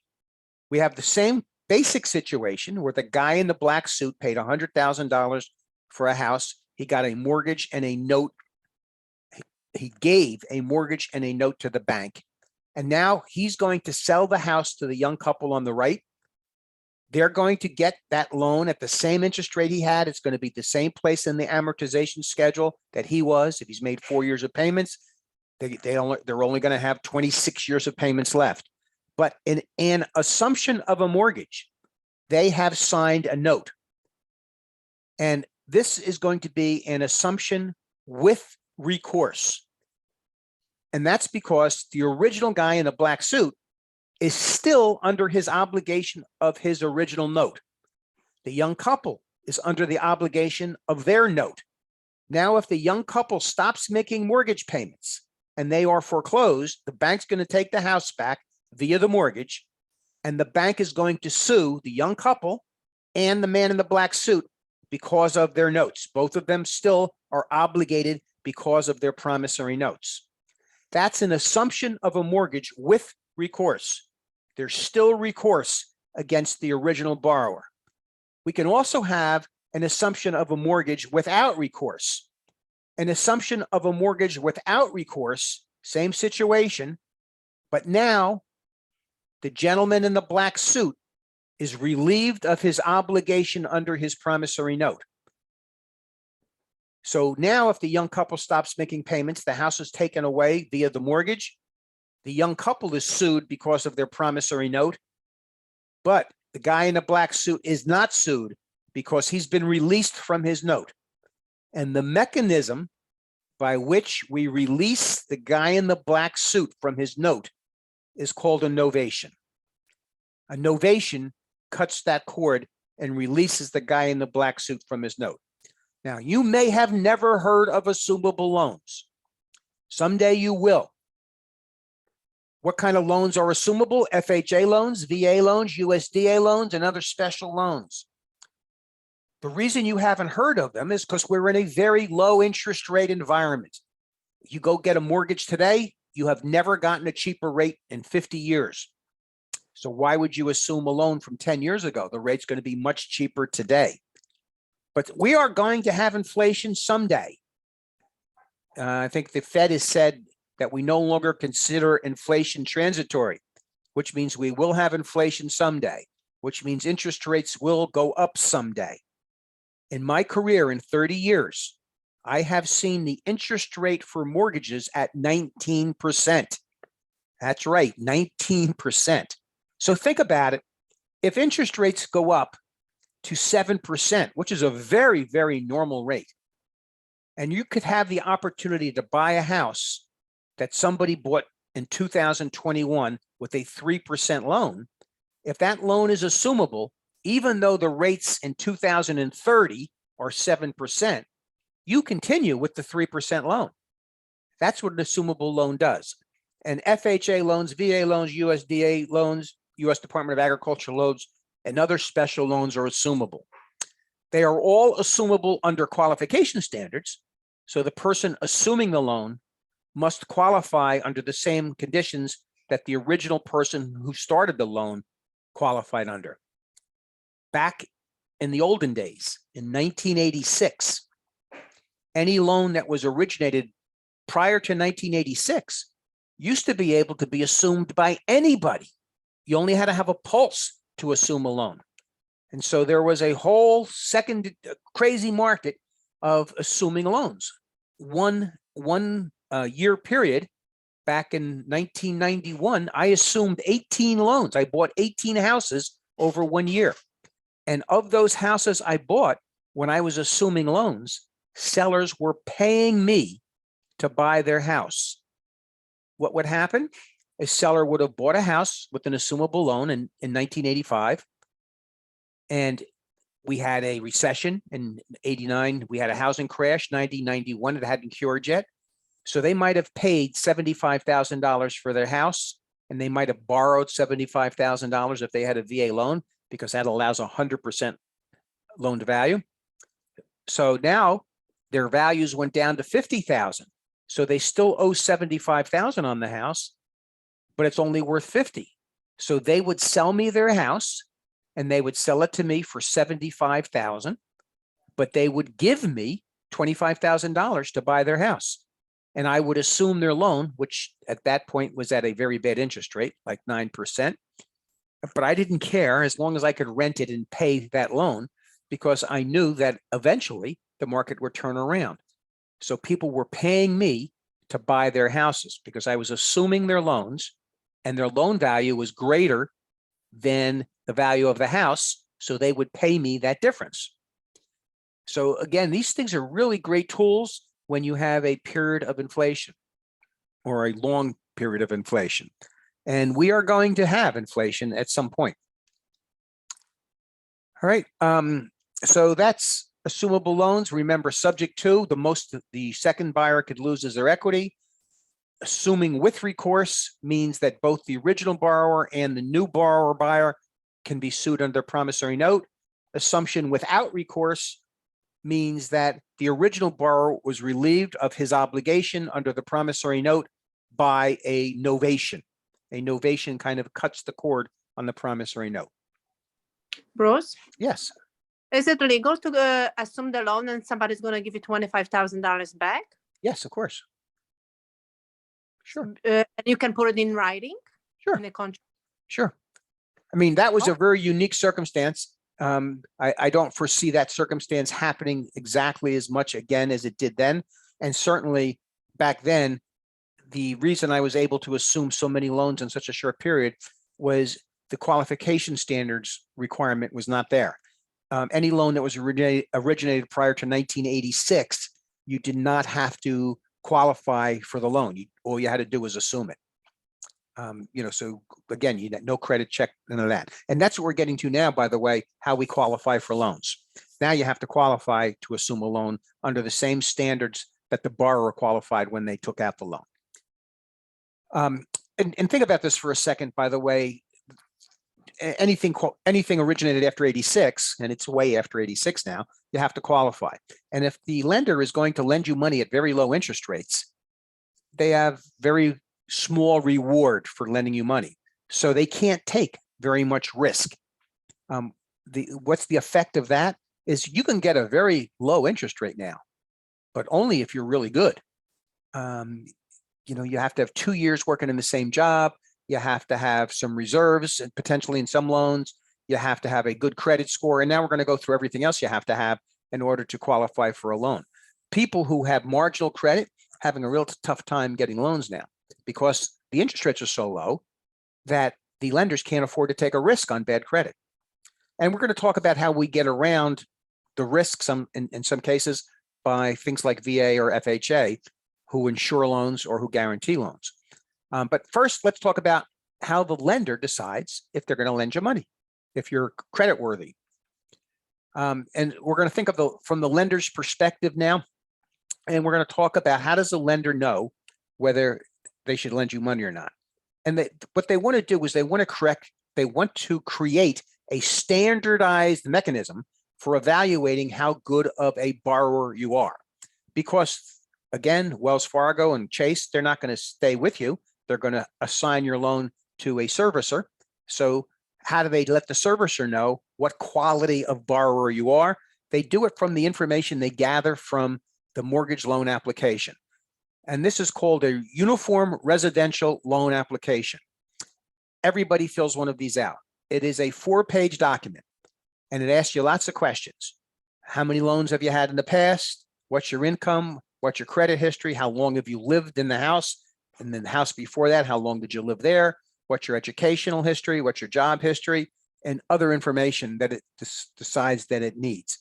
we have the same basic situation where the guy in the black suit paid $100,000 for a house. He got a mortgage and a note. He gave a mortgage and a note to the bank. And now he's going to sell the house to the young couple on the right. They're going to get that loan at the same interest rate he had. It's going to be the same place in the amortization schedule that he was. If he's made 4 years of payments, they're only going to have 26 years of payments left. But in an assumption of a mortgage, they have signed a note. And this is going to be an assumption with recourse. And that's because the original guy in the black suit is still under his obligation of his original note. The young couple is under the obligation of their note. Now, if the young couple stops making mortgage payments and they are foreclosed, the bank's going to take the house back via the mortgage, and the bank is going to sue the young couple and the man in the black suit because of their notes. Both of them still are obligated because of their promissory notes. That's an assumption of a mortgage with recourse. There's still recourse against the original borrower. We can also have an assumption of a mortgage without recourse. An assumption of a mortgage without recourse, same situation, but now the gentleman in the black suit is relieved of his obligation under his promissory note. So now if the young couple stops making payments, the house is taken away via the mortgage. The young couple is sued because of their promissory note, but the guy in the black suit is not sued because he's been released from his note. And the mechanism by which we release the guy in the black suit from his note is called a novation. A novation cuts that cord and releases the guy in the black suit from his note. Now, you may have never heard of assumable loans. Someday you will. What kind of loans are assumable? FHA loans, VA loans, USDA loans, and other special loans. The reason you haven't heard of them is because we're in a very low interest rate environment. You go get a mortgage today, you have never gotten a cheaper rate in 50 years. So why would you assume a loan from 10 years ago? The rate's going to be much cheaper today. But we are going to have inflation someday. I think the Fed has said that we no longer consider inflation transitory, which means we will have inflation someday, which means interest rates will go up someday. In my career in 30 years, I have seen the interest rate for mortgages at 19%. That's right, 19%. So think about it. If interest rates go up to 7%, which is a very, very normal rate, and you could have the opportunity to buy a house that somebody bought in 2021 with a 3% loan, if that loan is assumable, even though the rates in 2030 are 7%, you continue with the 3% loan. That's what an assumable loan does. And FHA loans, VA loans, USDA loans, U.S. Department of Agriculture loans, and other special loans are assumable. They are all assumable under qualification standards. So the person assuming the loan must qualify under the same conditions that the original person who started the loan qualified under. Back in the olden days, in 1986, any loan that was originated prior to 1986 used to be able to be assumed by anybody. You only had to have a pulse to assume a loan. And so there was a whole second crazy market of assuming loans. One year period, back in 1991, I assumed 18 loans. I bought 18 houses over 1 year. And of those houses I bought, when I was assuming loans, sellers were paying me to buy their house. What would happen? A seller would have bought a house with an assumable loan in 1985. And we had a recession in 89. We had a housing crash, 1991. It hadn't cured yet. So they might have paid $75,000 for their house, and they might have borrowed $75,000 if they had a VA loan, because that allows 100% loan to value. So now their values went down to 50,000. So they still owe 75,000 on the house, but it's only worth 50. So they would sell me their house, and they would sell it to me for 75,000, but they would give me $25,000 to buy their house. And I would assume their loan, which at that point was at a very bad interest rate, like 9%. But I didn't care as long as I could rent it and pay that loan, because I knew that eventually the market would turn around. So people were paying me to buy their houses because I was assuming their loans, and their loan value was greater than the value of the house. So they would pay me that difference. So again, these things are really great tools when you have a period of inflation or a long period of inflation. And we are going to have inflation at some point. All right. So that's assumable loans. Remember, subject to the most the second buyer could lose is their equity. Assuming with recourse means that both the original borrower and the new borrower buyer can be sued under promissory note. Assumption without recourse means that the original borrower was relieved of his obligation under the promissory note by a novation. A novation kind of cuts the cord on the promissory note. Bruce, Yes. is it legal to assume the loan and somebody's going to give you $25,000 back? Yes, of course. Sure. And you can put it in writing Sure. in the contract. Sure. I mean, that was a Oh. very unique circumstance. I don't foresee that circumstance happening exactly as much again as it did then. And certainly back then, the reason I was able to assume so many loans in such a short period was the qualification standards requirement was not there. Any loan that was originated prior to 1986, you did not have to qualify for the loan. All you had to do was assume it. So again, you no credit check, none of that. And that's what we're getting to now, by the way, how we qualify for loans. Now you have to qualify to assume a loan under the same standards that the borrower qualified when they took out the loan. And think about this for a second, by the way, anything originated after 86, and it's way after 86 now, you have to qualify. And if the lender is going to lend you money at very low interest rates, they have very small reward for lending you money. So they can't take very much risk. What's the effect of that is you can get a very low interest rate now, but only if you're really good. You have to have 2 years working in the same job. You have to have some reserves and potentially in some loans, you have to have a good credit score. And now we're going to go through everything else you have to have in order to qualify for a loan. People who have marginal credit having a real tough time getting loans now because the interest rates are so low that the lenders can't afford to take a risk on bad credit. And we're going to talk about how we get around the risks in some cases by things like VA or FHA, who insure loans or who guarantee loans. But first, let's talk about how the lender decides if they're going to lend you money, if you're creditworthy. And we're going to think of from the lender's perspective now, and we're going to talk about how does the lender know whether they should lend you money or not. And what they want to do is they want to create a standardized mechanism for evaluating how good of a borrower you are. Because again, Wells Fargo and Chase, they're not going to stay with you. They're going to assign your loan to a servicer. So how do they let the servicer know what quality of borrower you are? They do it from the information they gather from the mortgage loan application. And this is called a uniform residential loan application. Everybody fills one of these out. It is a 4-page document, and it asks you lots of questions. How many loans have you had in the past? What's your income? What's your credit history? How long have you lived in the house? And then the house before that, how long did you live there? What's your educational history? What's your job history? And other information that it decides that it needs.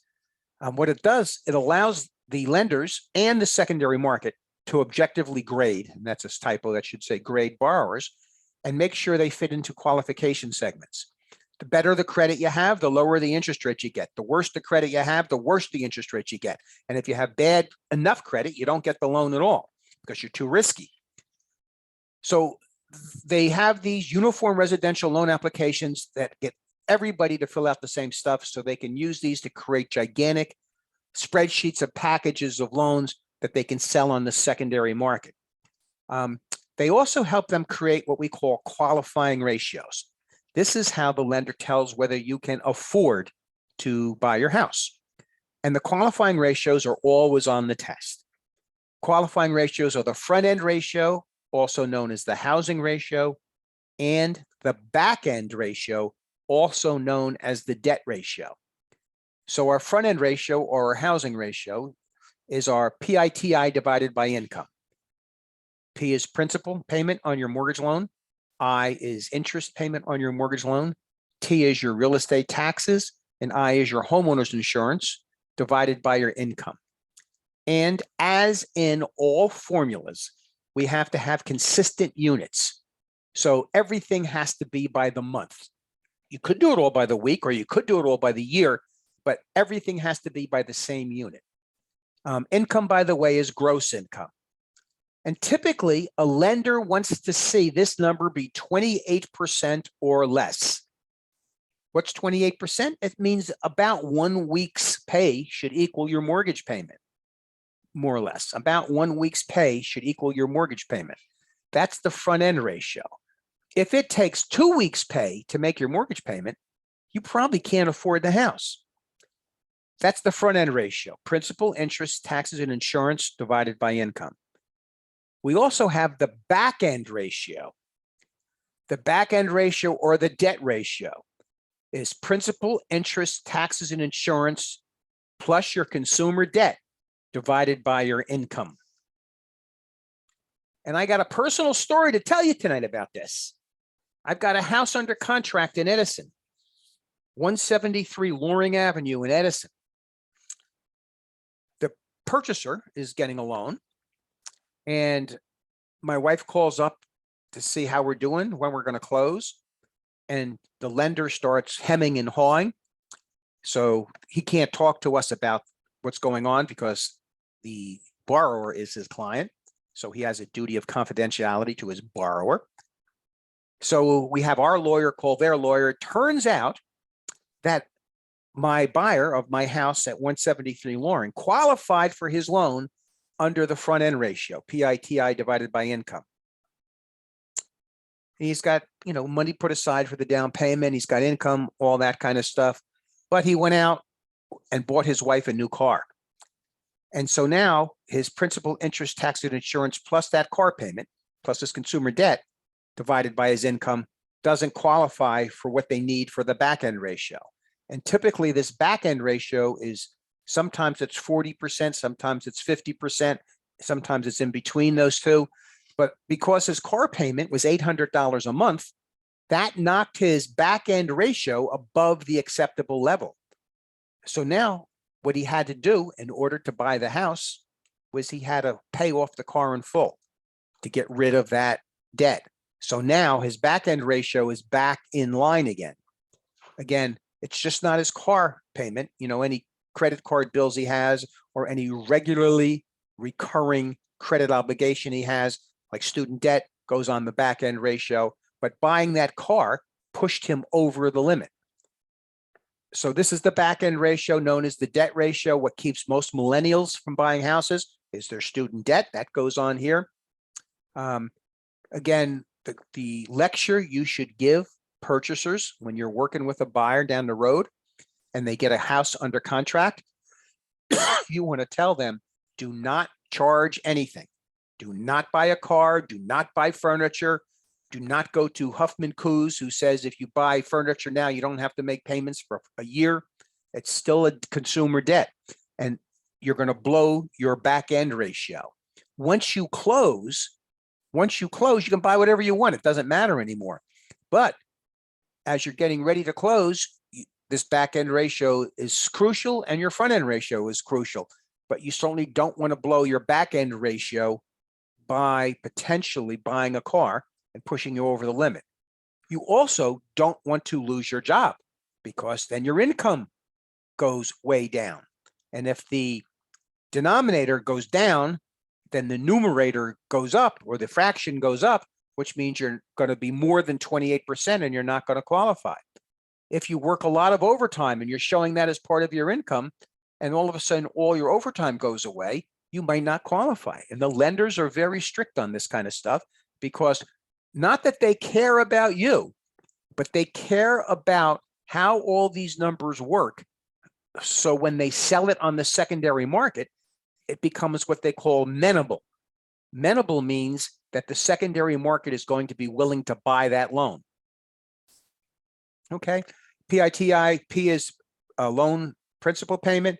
What it does, it allows the lenders and the secondary market to objectively grade, and that's a typo, that should say grade borrowers, and make sure they fit into qualification segments. The better the credit you have, the lower the interest rate you get. The worse the credit you have, the worse the interest rate you get. And if you have bad enough credit, you don't get the loan at all because you're too risky. So they have these uniform residential loan applications that get everybody to fill out the same stuff, so they can use these to create gigantic spreadsheets of packages of loans that they can sell on the secondary market. They also help them create what we call qualifying ratios. This is how the lender tells whether you can afford to buy your house. And the qualifying ratios are always on the test. Qualifying ratios are the front end ratio, also known as the housing ratio, and the back end ratio, also known as the debt ratio. So our front end ratio, or our housing ratio, is our PITI divided by income. P is principal payment on your mortgage loan. I is interest payment on your mortgage loan. T is your real estate taxes, and I is your homeowner's insurance divided by your income. And as in all formulas, we have to have consistent units. So everything has to be by the month. You could do it all by the week, or you could do it all by the year, but everything has to be by the same unit. Income, by the way, is gross income. And typically, a lender wants to see this number be 28% or less. What's 28%? It means about 1 week's pay should equal your mortgage payment, more or less. About 1 week's pay should equal your mortgage payment. That's the front end ratio. If it takes 2 weeks' pay to make your mortgage payment, you probably can't afford the house. That's the front end ratio: principal, interest, taxes, and insurance divided by income. We also have the back end ratio. The back end ratio, or the debt ratio, is principal, interest, taxes, and insurance plus your consumer debt divided by your income. And I got a personal story to tell you tonight about this. I've got a house under contract in Edison, 173 Loring Avenue in Edison. The purchaser is getting a loan, and my wife calls up to see how we're doing, when we're going to close. And the lender starts hemming and hawing. So he can't talk to us about what's going on because the borrower is his client. So he has a duty of confidentiality to his borrower. So we have our lawyer call their lawyer. It turns out that my buyer of my house at 173 Loring qualified for his loan under the front end ratio, PITI divided by income. He's got, money put aside for the down payment. He's got income, all that kind of stuff. But he went out and bought his wife a new car. And so now his principal, interest, tax, and insurance plus that car payment, plus his consumer debt divided by his income, doesn't qualify for what they need for the back end ratio. And typically this back end ratio is, sometimes it's 40%, sometimes it's 50%, sometimes it's in between those two. But because his car payment was $800 a month, that knocked his back end ratio above the acceptable level. So now what he had to do in order to buy the house was he had to pay off the car in full to get rid of that debt. So now his back end ratio is back in line again. Again, it's just not his car payment, any credit card bills he has, or any regularly recurring credit obligation he has, like student debt, goes on the back end ratio. But buying that car pushed him over the limit. So this is the back end ratio, known as the debt ratio. What keeps most millennials from buying houses is their student debt. That goes on here. Again, the lecture you should give purchasers when you're working with a buyer down the road and they get a house under contract, you want to tell them, do not charge anything. Do not buy a car. Do not buy furniture. Do not go to Huffman Coos, who says if you buy furniture now, you don't have to make payments for a year. It's still a consumer debt, and you're going to blow your back end ratio. Once you close, you can buy whatever you want. It doesn't matter anymore. But as you're getting ready to close, this back end ratio is crucial, and your front end ratio is crucial. But you certainly don't want to blow your back end ratio by potentially buying a car and pushing you over the limit. You also don't want to lose your job because then your income goes way down. And if the denominator goes down, then the numerator goes up or the fraction goes up, which means you're going to be more than 28% and you're not going to qualify. If you work a lot of overtime and you're showing that as part of your income, and all of a sudden all your overtime goes away, you might not qualify. And the lenders are very strict on this kind of stuff because not that they care about you, but they care about how all these numbers work. So when they sell it on the secondary market, it becomes what they call mendable. Mendable means that the secondary market is going to be willing to buy that loan. Okay, PITI, P is a loan principal payment,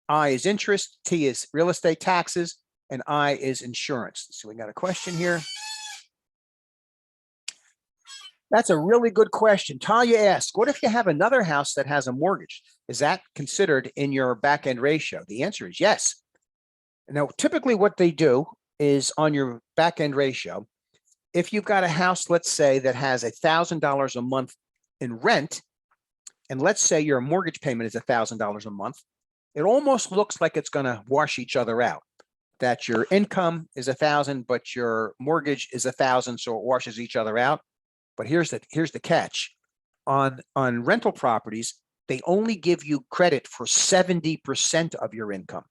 I is interest, T is real estate taxes, and I is insurance. So we got a question here. That's a really good question. Talia asks, what if you have another house that has a mortgage? Is that considered in your back end ratio? The answer is yes. Now, typically what they do is on your back end ratio, if you've got a house, let's say that has $1,000 a month in rent, and let's say your mortgage payment is $1,000 a month, it almost looks like it's going to wash each other out. That your income is 1,000, but your mortgage is 1,000, so it washes each other out. But here's the catch. On rental properties, they only give you credit for 70% of your income.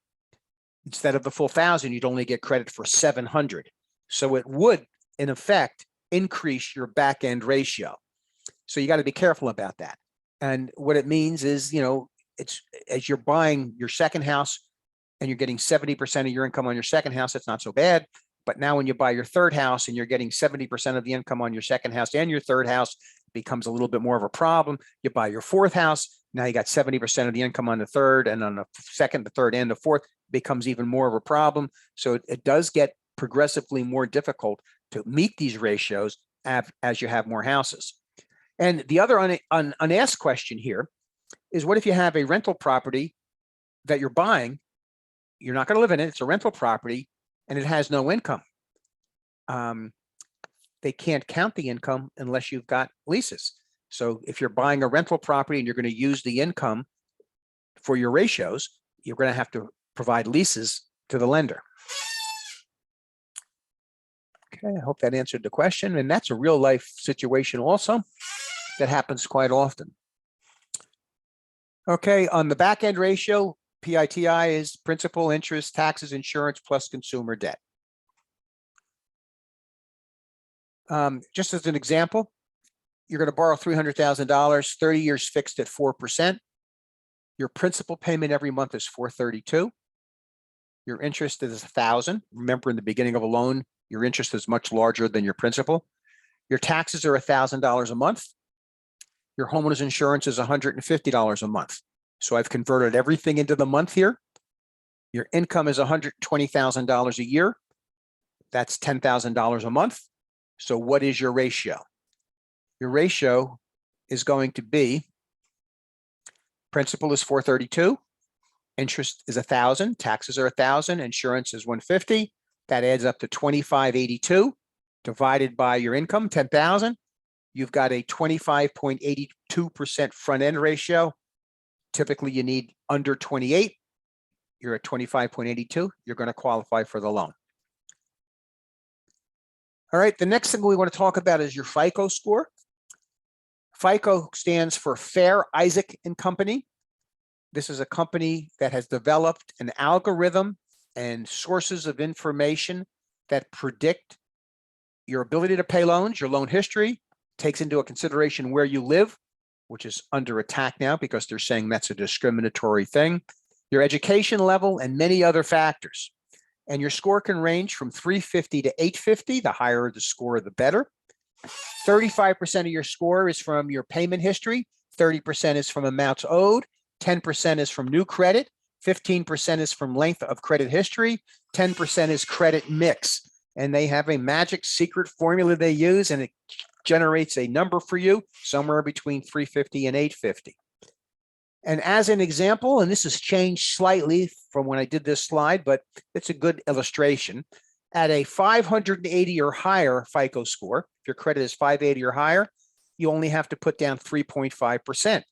Instead of the full 1,000, you'd only get credit for 700. So it would, in effect, increase your back end ratio. So you got to be careful about that. And what it means is, it's as you're buying your second house and you're getting 70% of your income on your second house, it's not so bad. But now when you buy your third house and you're getting 70% of the income on your second house and your third house, it becomes a little bit more of a problem. You buy your fourth house, now you got 70% of the income on the third, and on the second, the third, and the fourth becomes even more of a problem. So it does get progressively more difficult to meet these ratios as you have more houses. And the other unasked question here is, what if you have a rental property that you're buying? You're not going to live in it. It's a rental property and it has no income. They can't count the income unless you've got leases. So if you're buying a rental property and you're going to use the income for your ratios, you're going to have to provide leases to the lender. Okay, I hope that answered the question. And that's a real life situation also that happens quite often. Okay, on the back end ratio, PITI is principal, interest, taxes, insurance, plus consumer debt. Just as an example, you're going to borrow $300,000, 30 years fixed at 4%. Your principal payment every month is $432. Your interest is $1,000. Remember, in the beginning of a loan, your interest is much larger than your principal. Your taxes are $1,000 a month. Your homeowner's insurance is $150 a month. So I've converted everything into the month here. Your income is $120,000 a year. That's $10,000 a month. So what is your ratio? Your ratio is going to be, principal is $432, interest is $1,000, taxes are $1,000, insurance is $150. That adds up to $25.82 divided by your income, $10,000. You've got a 25.82% front end ratio. Typically, you need under 28. You're at 25.82. You're going to qualify for the loan. All right, the next thing we want to talk about is your FICO score. FICO stands for Fair, Isaac and Company. This is a company that has developed an algorithm and sources of information that predict your ability to pay loans, your loan history, takes into a consideration where you live, which is under attack now because they're saying that's a discriminatory thing, your education level, and many other factors. And your score can range from 350 to 850. The higher the score, the better. 35% of your score is from your payment history. 30% is from amounts owed. 10% is from new credit. 15% is from length of credit history. 10% is credit mix. And they have a magic secret formula they use, and it generates a number for you somewhere between 350 and 850. And as an example, and this has changed slightly from when I did this slide, but it's a good illustration. At a 580 or higher FICO score, if your credit is 580 or higher, you only have to put down 3.5%.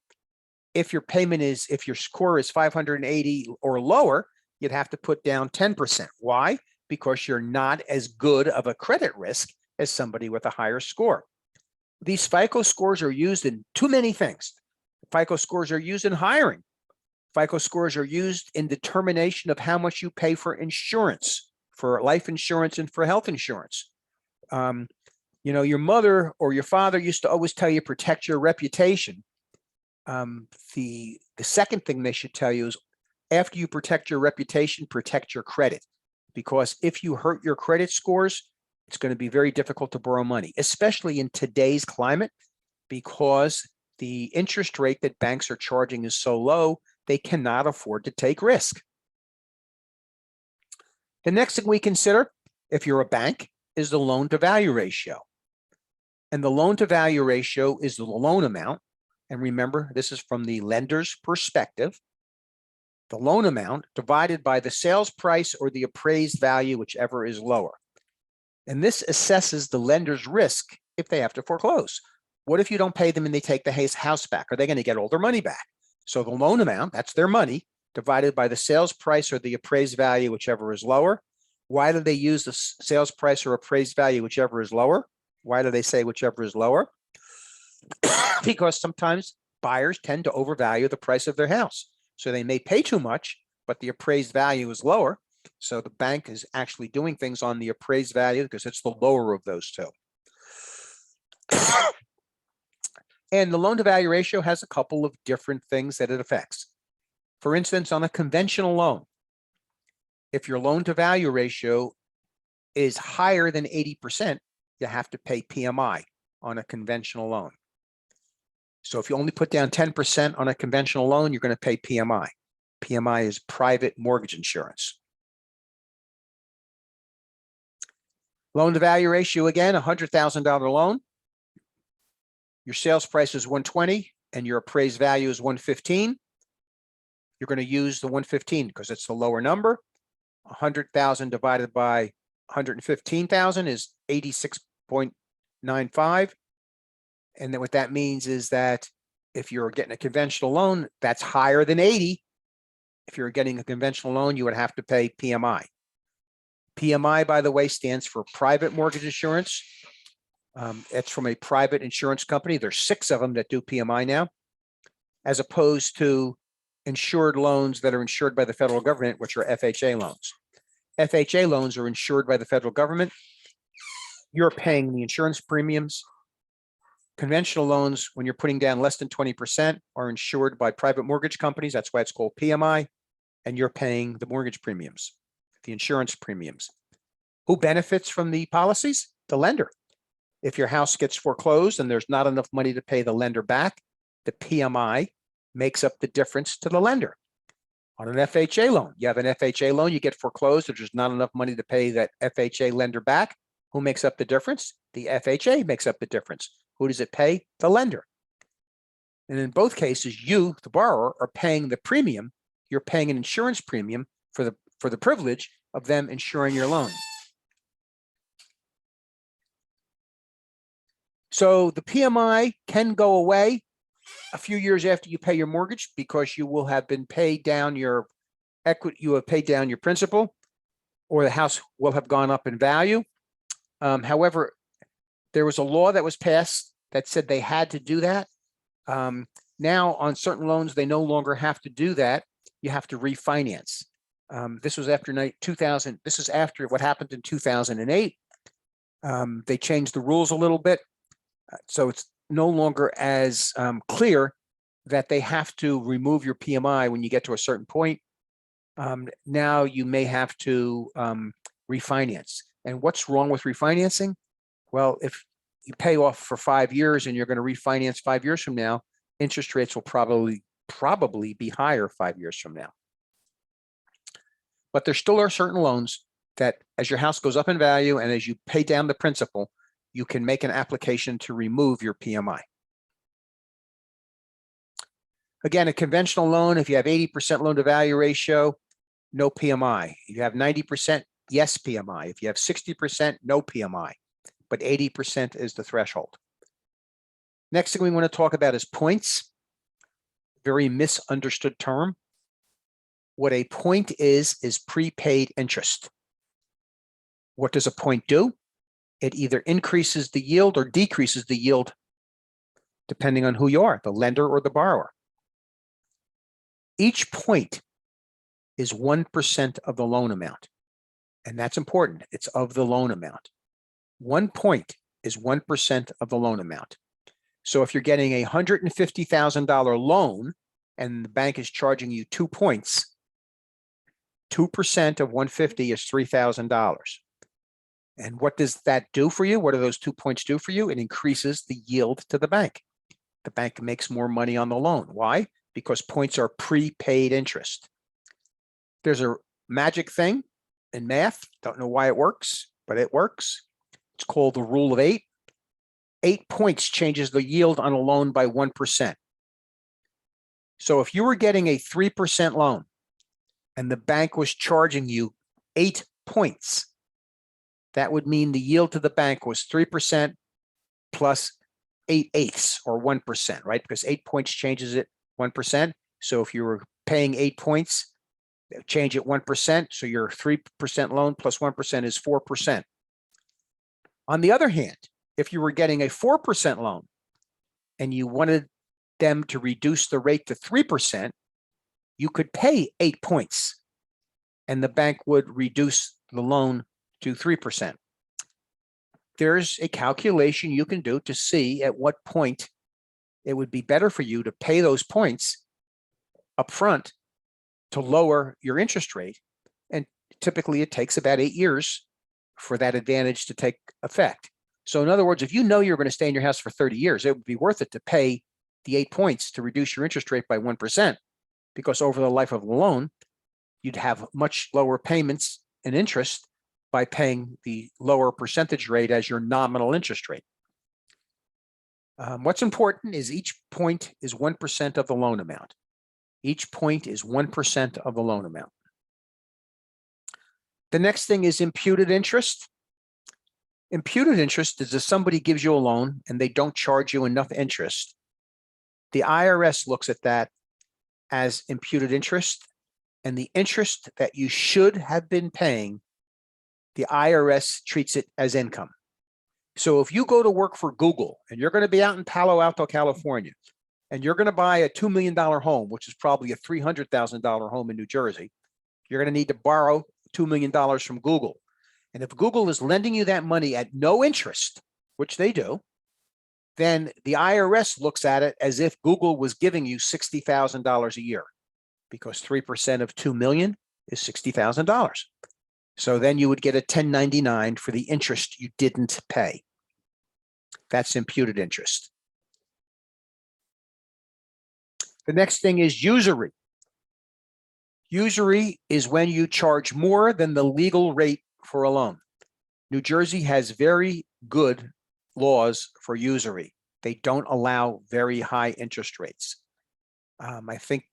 If your score is 580 or lower, you'd have to put down 10%. Why? Because you're not as good of a credit risk as somebody with a higher score. These FICO scores are used in too many things. FICO scores are used in hiring. FICO scores are used in determination of how much you pay for insurance, for life insurance and for health insurance. Your mother or your father used to always tell you protect your reputation. The second thing they should tell you is after you protect your reputation, protect your credit. Because if you hurt your credit scores, it's going to be very difficult to borrow money, especially in today's climate, because the interest rate that banks are charging is so low, they cannot afford to take risk. The next thing we consider, if you're a bank, is the loan to value ratio. And the loan to value ratio is the loan amount. And remember, this is from the lender's perspective. The loan amount divided by the sales price or the appraised value, whichever is lower. And this assesses the lender's risk if they have to foreclose. What if you don't pay them and they take the house back? Are they going to get all their money back? So the loan amount, that's their money, divided by the sales price or the appraised value, whichever is lower. Why do they use the sales price or appraised value, whichever is lower? Why do they say whichever is lower? Because sometimes buyers tend to overvalue the price of their house. So they may pay too much, but the appraised value is lower. So the bank is actually doing things on the appraised value because it's the lower of those two. And the loan to value ratio has a couple of different things that it affects. For instance, on a conventional loan, if your loan to value ratio is higher than 80%, you have to pay PMI on a conventional loan. So if you only put down 10% on a conventional loan, you're going to pay PMI. PMI is private mortgage insurance. Loan to value ratio, again, $100,000 loan. Your sales price is 120 and your appraised value is 115. You're going to use the 115 because it's the lower number. 100,000 divided by 115,000 is 86.95. And then what that means is that if you're getting a conventional loan, that's higher than 80. If you're getting a conventional loan, you would have to pay PMI. PMI, by the way, stands for private mortgage insurance. It's from a private insurance company. There's 6 of them that do PMI now, as opposed to insured loans that are insured by the federal government, which are FHA loans. FHA loans are insured by the federal government. You're paying the insurance premiums. Conventional loans, when you're putting down less than 20%, are insured by private mortgage companies. That's why it's called PMI. And you're paying the mortgage premiums, the insurance premiums. Who benefits from the policies? The lender. If your house gets foreclosed and there's not enough money to pay the lender back, the PMI makes up the difference to the lender. On an FHA loan, you have an FHA loan, you get foreclosed, if there's not enough money to pay that FHA lender back, who makes up the difference? The FHA makes up the difference. Who does it pay? The lender. And in both cases, you, the borrower, are paying the premium. You're paying an insurance premium for the privilege of them insuring your loan. So the PMI can go away a few years after you pay your mortgage because you will have been paid down your equity, you have paid down your principal, or the house will have gone up in value. However, there was a law that was passed that said they had to do that. Now on certain loans, they no longer have to do that. You have to refinance. This was after 2000. This is after what happened in 2008. They changed the rules a little bit. So it's no longer as clear that they have to remove your PMI when you get to a certain point. Now you may have to refinance. And what's wrong with refinancing? Well, if you pay off for 5 years and you're going to refinance 5 years from now, interest rates will probably be higher 5 years from now. But there still are certain loans that as your house goes up in value and as you pay down the principal, you can make an application to remove your PMI. Again, a conventional loan, if you have 80% loan to value ratio, no PMI. You have 90% yes PMI. If you have 60%, no PMI, but 80% is the threshold. Next thing we want to talk about is points. Very misunderstood term. What a point is prepaid interest. What does a point do? It either increases the yield or decreases the yield, depending on who you are, the lender or the borrower. Each point is 1% of the loan amount. And that's important. It's of the loan amount. 1 point is 1% of the loan amount. So if you're getting a $150,000 loan and the bank is charging you 2 points, 2% of 150 is $3,000. And what does that do for you? What do those 2 points do for you? It increases the yield to the bank. The bank makes more money on the loan. Why? Because points are prepaid interest. There's a magic thing in math. Don't know why it works, but it works. It's called the rule of 8. 8 points changes the yield on a loan by 1%. So if you were getting a 3% loan and the bank was charging you 8 points, that would mean the yield to the bank was 3% plus 8/8 or 1%, right? Because 8 points changes it 1%. So if you were paying 8 points, change it 1%. So your 3% loan plus 1% is 4%. On the other hand, if you were getting a 4% loan and you wanted them to reduce the rate to 3%, you could pay 8 points and the bank would reduce the loan to 3%. There's a calculation you can do to see at what point it would be better for you to pay those points up front to lower your interest rate. And typically it takes about 8 years for that advantage to take effect. So in other words, if you know you're going to stay in your house for 30 years, it would be worth it to pay the 8 points to reduce your interest rate by 1%, because over the life of the loan, you'd have much lower payments and interest by paying the lower percentage rate as your nominal interest rate. What's important is each point is 1% of the loan amount. Each point is 1% of the loan amount. The next thing is imputed interest. Imputed interest is if somebody gives you a loan and they don't charge you enough interest. The IRS looks at that as imputed interest, and the interest that you should have been paying, the IRS treats it as income. So if you go to work for Google and you're going to be out in Palo Alto, California, and you're going to buy a $2 million home, which is probably a $300,000 home in New Jersey, you're going to need to borrow $2 million from Google. And if Google is lending you that money at no interest, which they do, then the IRS looks at it as if Google was giving you $60,000 a year, because 3% of 2 million is $60,000. So then you would get a 1099 for the interest you didn't pay. That's imputed interest. The next thing is usury. Usury is when you charge more than the legal rate for a loan. New Jersey has very good laws for usury. They don't allow very high interest rates. I think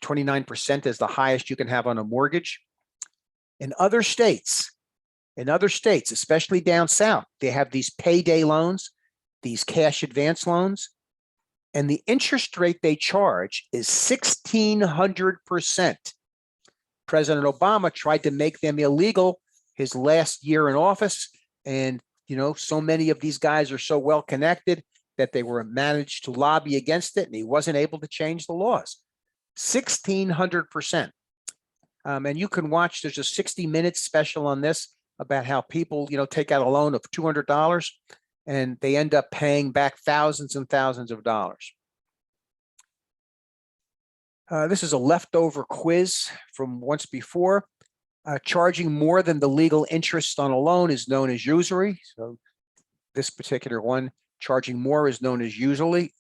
29% is the highest you can have on a mortgage. In other states, especially down south, they have these payday loans, these cash advance loans, and the interest rate they charge is 1,600%. President Obama tried to make them illegal his last year in office. And, you know, so many of these guys are so well connected that they were managed to lobby against it, and he wasn't able to change the laws. 1,600%. And you can watch, there's a 60 Minutes special on this about how people, you know, take out a loan of $200 and they end up paying back thousands and thousands of dollars. This is a leftover quiz from once before. Charging more than the legal interest on a loan is known as usury. So this particular one, charging more, is known as usury.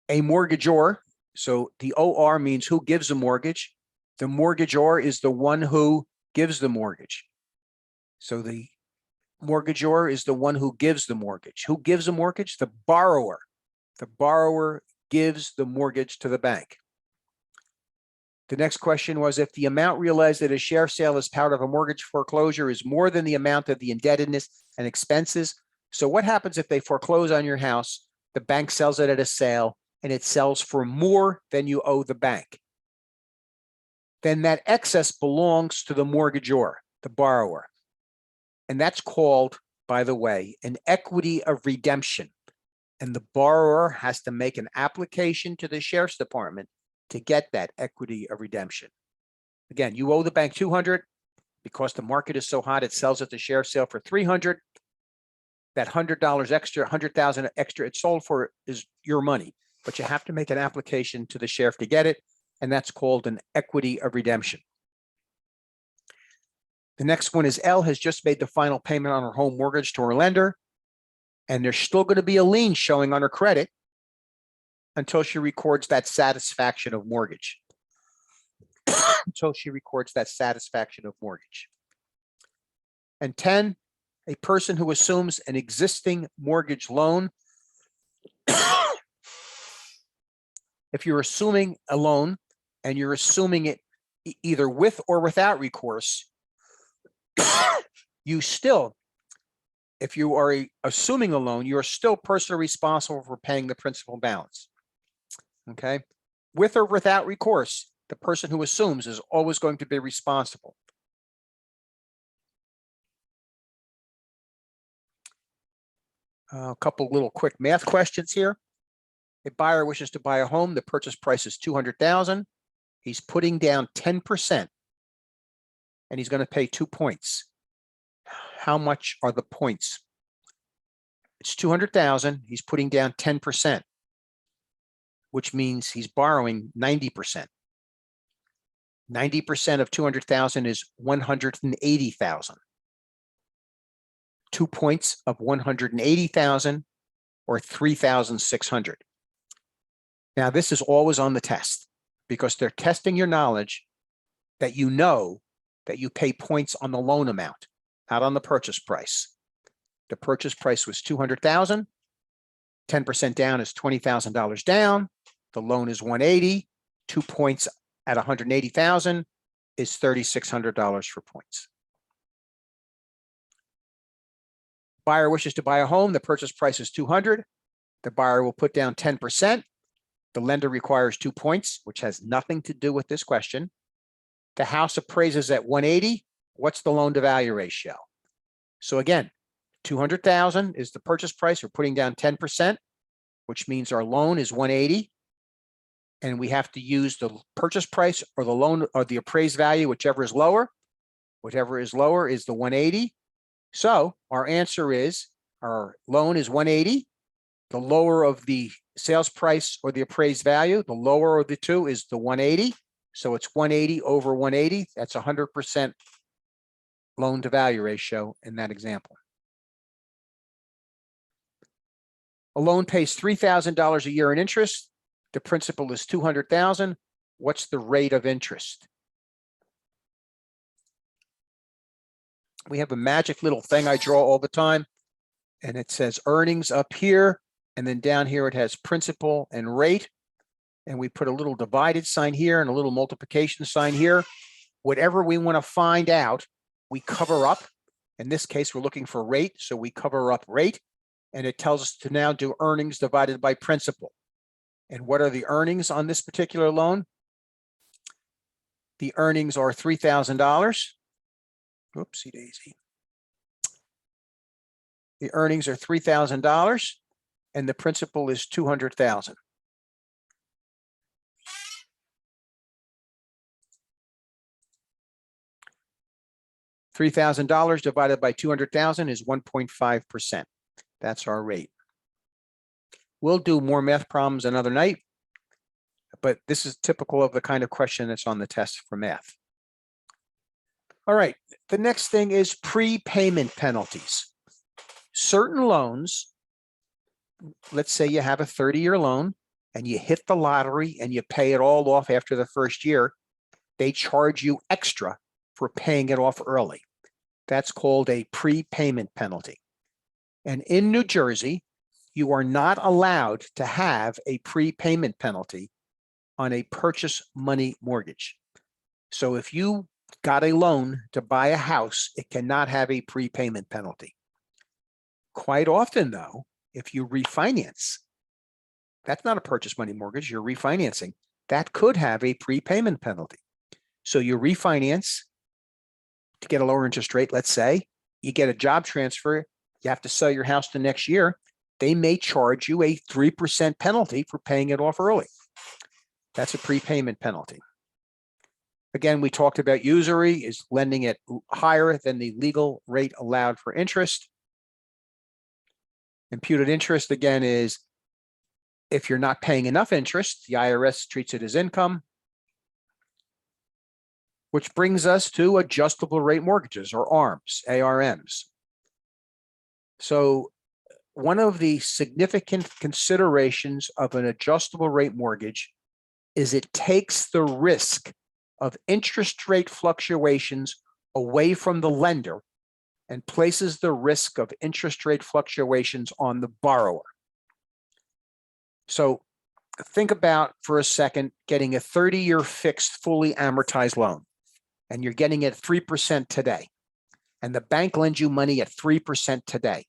A mortgagor, so the OR means who gives a mortgage. The mortgagor is the one who gives the mortgage. So the mortgagor is the one who gives the mortgage. Who gives a mortgage? The borrower. The borrower gives the mortgage to the bank. The next question was, if the amount realized at a share sale as part of a mortgage foreclosure is more than the amount of the indebtedness and expenses. So what happens if they foreclose on your house, the bank sells it at a sale, and it sells for more than you owe the bank? Then that excess belongs to the mortgagor, the borrower. And that's called, by the way, an equity of redemption. And the borrower has to make an application to the sheriff's department to get that equity of redemption. Again, you owe the bank 200 because the market is so hot, it sells at the sheriff's sale for 300. That $100 extra, 100,000 extra it sold for is your money, but you have to make an application to the sheriff to get it. And that's called an equity of redemption. The next one is L has just made the final payment on her home mortgage to her lender, and there's still going to be a lien showing on her credit until she records that satisfaction of mortgage. Until she records that satisfaction of mortgage. And 10, a person who assumes an existing mortgage loan. If you're assuming a loan and you're assuming it either with or without recourse, you still, if you are assuming a loan, you are still personally responsible for paying the principal balance. Okay, with or without recourse, the person who assumes is always going to be responsible. A couple little quick math questions here. A buyer wishes to buy a home. The purchase price is $200,000. He's putting down 10%, and he's going to pay 2 points. How much are the points? It's $200,000. He's putting down 10%. Which means he's borrowing 90%. 90% of 200,000 is 180,000. 2 points of 180,000 or 3,600. Now, this is always on the test because they're testing your knowledge that you know that you pay points on the loan amount, not on the purchase price. The purchase price was 200,000. 10% down is $20,000 down. The loan is 180. 2 points at 180,000 is $3,600 for points. Buyer wishes to buy a home. The purchase price is 200. The buyer will put down 10%. The lender requires 2 points, which has nothing to do with this question. The house appraises at 180. What's the loan to value ratio? So again, 200,000 is the purchase price. We're putting down 10%, which means our loan is 180. And we have to use the purchase price or the loan or the appraised value, whichever is lower. Whatever is lower is the 180. So our answer is our loan is 180. The lower of the sales price or the appraised value, the lower of the two is the 180. So it's 180 over 180. That's 100% loan to value ratio in that example. A loan pays $3,000 a year in interest. The principal is $200,000. What's the rate of interest? We have a magic little thing I draw all the time, and it says earnings up here, and then down here it has principal and rate, and we put a little divided sign here and a little multiplication sign here. Whatever we want to find out, we cover up. In this case, we're looking for rate, so we cover up rate, and it tells us to now do earnings divided by principal. And what are the earnings on this particular loan? The earnings are $3,000. Whoopsie daisy. The earnings are $3,000 and the principal is $200,000. $3,000 divided by 200,000 is 1.5%. That's our rate. We'll do more math problems another night, but this is typical of the kind of question that's on the test for math. All right, the next thing is prepayment penalties. Certain loans, let's say you have a 30-year loan and you hit the lottery and you pay it all off after the first year, they charge you extra for paying it off early. That's called a prepayment penalty. And in New Jersey, you are not allowed to have a prepayment penalty on a purchase money mortgage. So if you got a loan to buy a house, it cannot have a prepayment penalty. Quite often, though, if you refinance, that's not a purchase money mortgage, you're refinancing, that could have a prepayment penalty. So you refinance to get a lower interest rate, let's say, you get a job transfer, you have to sell your house the next year, they may charge you a 3% penalty for paying it off early. That's a prepayment penalty. Again, we talked about usury is lending it higher than the legal rate allowed for interest. Imputed interest, again, is if you're not paying enough interest, the IRS treats it as income. Which brings us to adjustable rate mortgages, or ARMs, ARMs. So one of the significant considerations of an adjustable rate mortgage is it takes the risk of interest rate fluctuations away from the lender and places the risk of interest rate fluctuations on the borrower. So think about for a second getting a 30-year fixed, fully amortized loan, and you're getting it 3% today, and the bank lends you money at 3% today.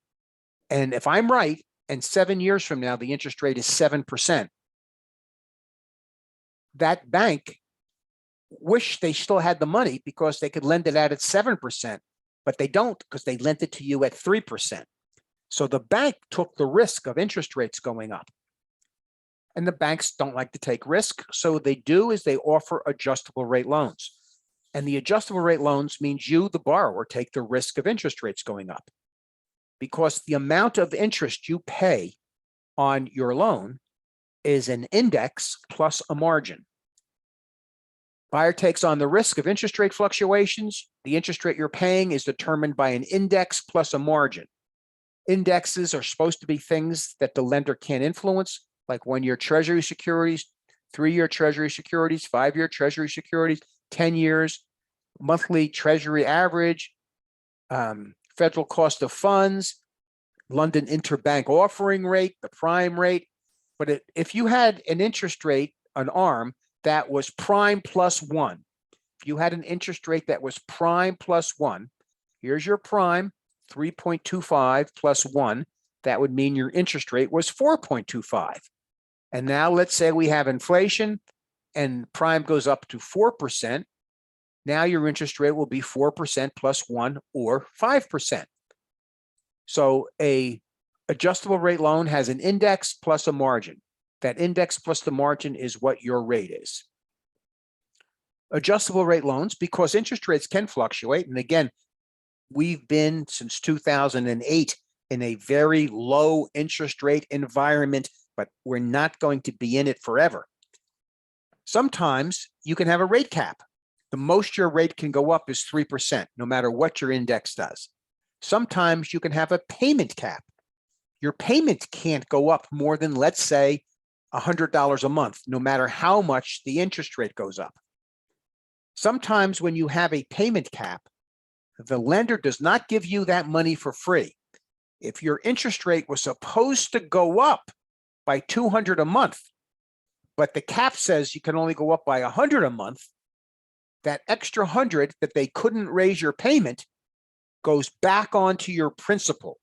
And if I'm right, and 7 years from now, the interest rate is 7%, that bank wish they still had the money because they could lend it out at 7%, but they don't because they lent it to you at 3%. So the bank took the risk of interest rates going up. And the banks don't like to take risk. So what they do is they offer adjustable rate loans. And the adjustable rate loans means you, the borrower, take the risk of interest rates going up, because the amount of interest you pay on your loan is an index plus a margin. Buyer takes on the risk of interest rate fluctuations. The interest rate you're paying is determined by an index plus a margin. Indexes are supposed to be things that the lender can't influence, like 1-year Treasury securities, 3-year Treasury securities, 5-year Treasury securities, 10 years, monthly Treasury average, federal cost of funds, London interbank offering rate, the prime rate. But if you had an interest rate, an ARM, that was prime plus 1, if you had an interest rate that was prime plus 1, here's your prime, 3.25 plus 1, that would mean your interest rate was 4.25. And now let's say we have inflation and prime goes up to 4%. Now your interest rate will be 4% plus 1, or 5%. So a adjustable rate loan has an index plus a margin. That index plus the margin is what your rate is. Adjustable rate loans, because interest rates can fluctuate. And again, we've been since 2008 in a very low interest rate environment, but we're not going to be in it forever. Sometimes you can have a rate cap. The most your rate can go up is 3%, no matter what your index does. Sometimes you can have a payment cap. Your payment can't go up more than, let's say, $100 a month, no matter how much the interest rate goes up. Sometimes when you have a payment cap, the lender does not give you that money for free. If your interest rate was supposed to go up by $200 a month, but the cap says you can only go up by $100 a month, that extra 100 that they couldn't raise your payment goes back onto your principal.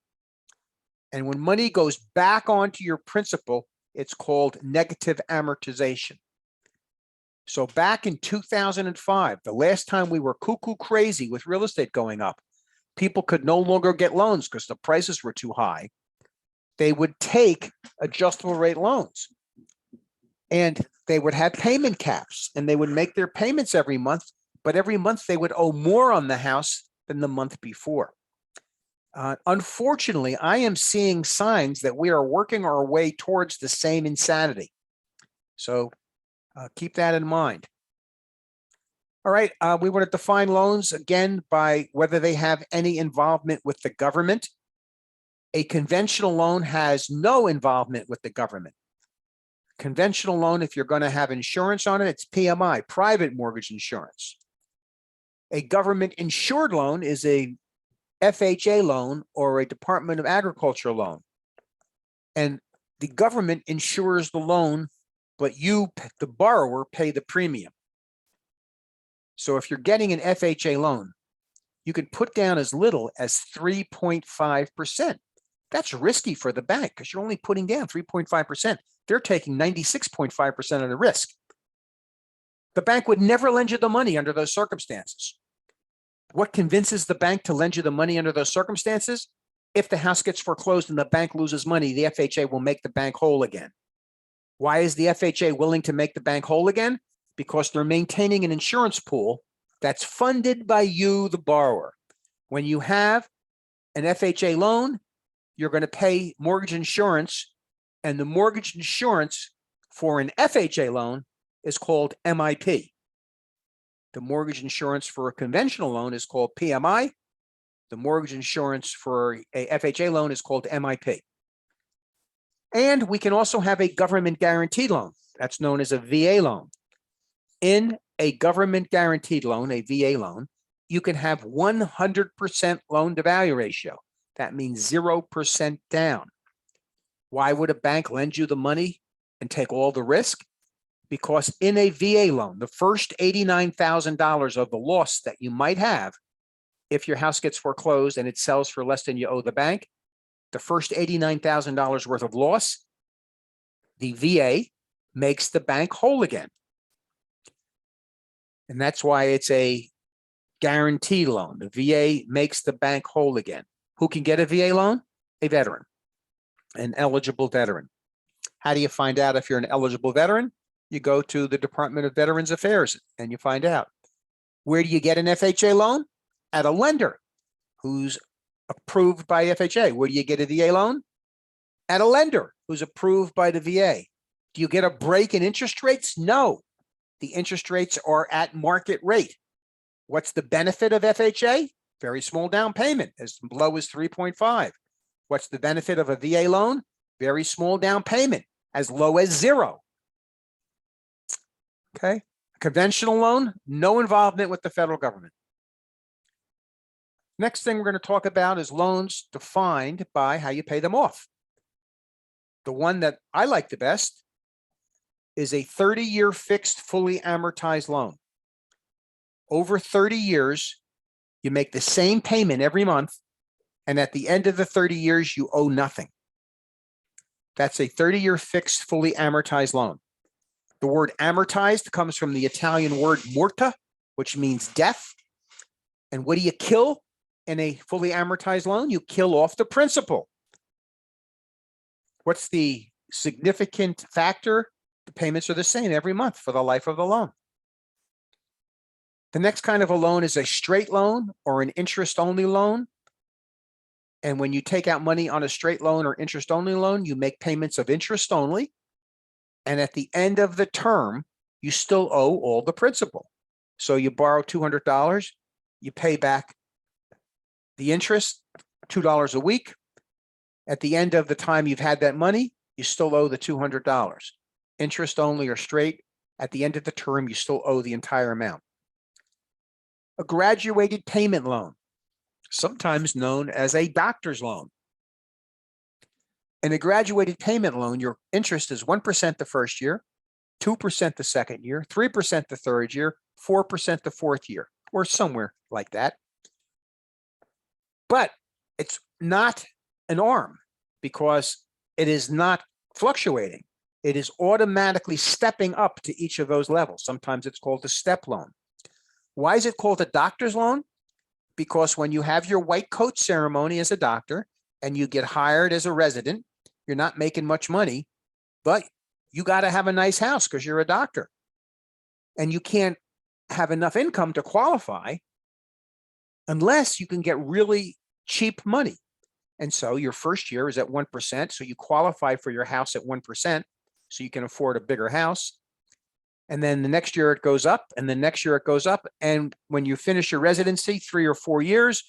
And when money goes back onto your principal, it's called negative amortization. So back in 2005, the last time we were cuckoo crazy with real estate going up, people could no longer get loans because the prices were too high. They would take adjustable rate loans, and they would have payment caps, and they would make their payments every month, but every month they would owe more on the house than the month before. Unfortunately, I am seeing signs that we are working our way towards the same insanity. So keep that in mind. All right, we want to define loans again by whether they have any involvement with the government. A conventional loan has no involvement with the government. Conventional loan, if you're going to have insurance on it, it's PMI, private mortgage insurance. A government insured loan is a FHA loan or a Department of Agriculture loan. And the government insures the loan but you, the borrower, pay the premium. So if you're getting an FHA loan, you can put down as little as 3.5%. That's risky for the bank because you're only putting down 3.5%. They're taking 96.5% of the risk. The bank would never lend you the money under those circumstances. What convinces the bank to lend you the money under those circumstances? If the house gets foreclosed and the bank loses money, the FHA will make the bank whole again. Why is the FHA willing to make the bank whole again? Because they're maintaining an insurance pool that's funded by you, the borrower. When you have an FHA loan, you're going to pay mortgage insurance, and the mortgage insurance for an FHA loan is called MIP. The mortgage insurance for a conventional loan is called PMI. The mortgage insurance for a FHA loan is called MIP. And we can also have a government guaranteed loan. That's known as a VA loan. In a government guaranteed loan, a VA loan, you can have 100% loan to value ratio. That means 0% down. Why would a bank lend you the money and take all the risk? Because in a VA loan, the first $89,000 of the loss that you might have if your house gets foreclosed and it sells for less than you owe the bank, the first $89,000 worth of loss, the VA makes the bank whole again. And that's why it's a guarantee loan. The VA makes the bank whole again. Who can get a VA loan? A veteran, an eligible veteran. How do you find out if you're an eligible veteran? You go to the Department of Veterans Affairs and you find out. Where do you get an FHA loan? At a lender who's approved by FHA. Where do you get a VA loan? At a lender who's approved by the VA. Do you get a break in interest rates? No. The interest rates are at market rate. What's the benefit of FHA? Very small down payment, as low as 3.5. What's the benefit of a VA loan? Very small down payment, as low as 0. Okay. Conventional loan, no involvement with the federal government. Next thing we're going to talk about is loans defined by how you pay them off. The one that I like the best is a 30-year fixed, fully amortized loan. Over 30 years, you make the same payment every month, and at the end of the 30 years, you owe nothing. That's a 30-year fixed, fully amortized loan. The word amortized comes from the Italian word morta, which means death. And what do you kill in a fully amortized loan? You kill off the principal. What's the significant factor? The payments are the same every month for the life of the loan. The next kind of a loan is a straight loan or an interest-only loan. And when you take out money on a straight loan or interest-only loan, you make payments of interest only. And at the end of the term, you still owe all the principal. So you borrow $200, you pay back the interest, $2 a week. At the end of the time you've had that money, you still owe the $200. Interest only or straight, at the end of the term, you still owe the entire amount. A graduated payment loan, sometimes known as a doctor's loan. In a graduated payment loan, your interest is 1% the first year, 2% the second year, 3% the third year, 4% the fourth year, or somewhere like that. But it's not an arm because it is not fluctuating. It is automatically stepping up to each of those levels. Sometimes it's called a step loan. Why is it called a doctor's loan? Because when you have your white coat ceremony as a doctor and you get hired as a resident, you're not making much money, but you got to have a nice house because you're a doctor. And you can't have enough income to qualify unless you can get really cheap money. And so your first year is at 1%. So you qualify for your house at 1%. So you can afford a bigger house. And then the next year it goes up, and the next year it goes up. And when you finish your residency, 3 or 4 years,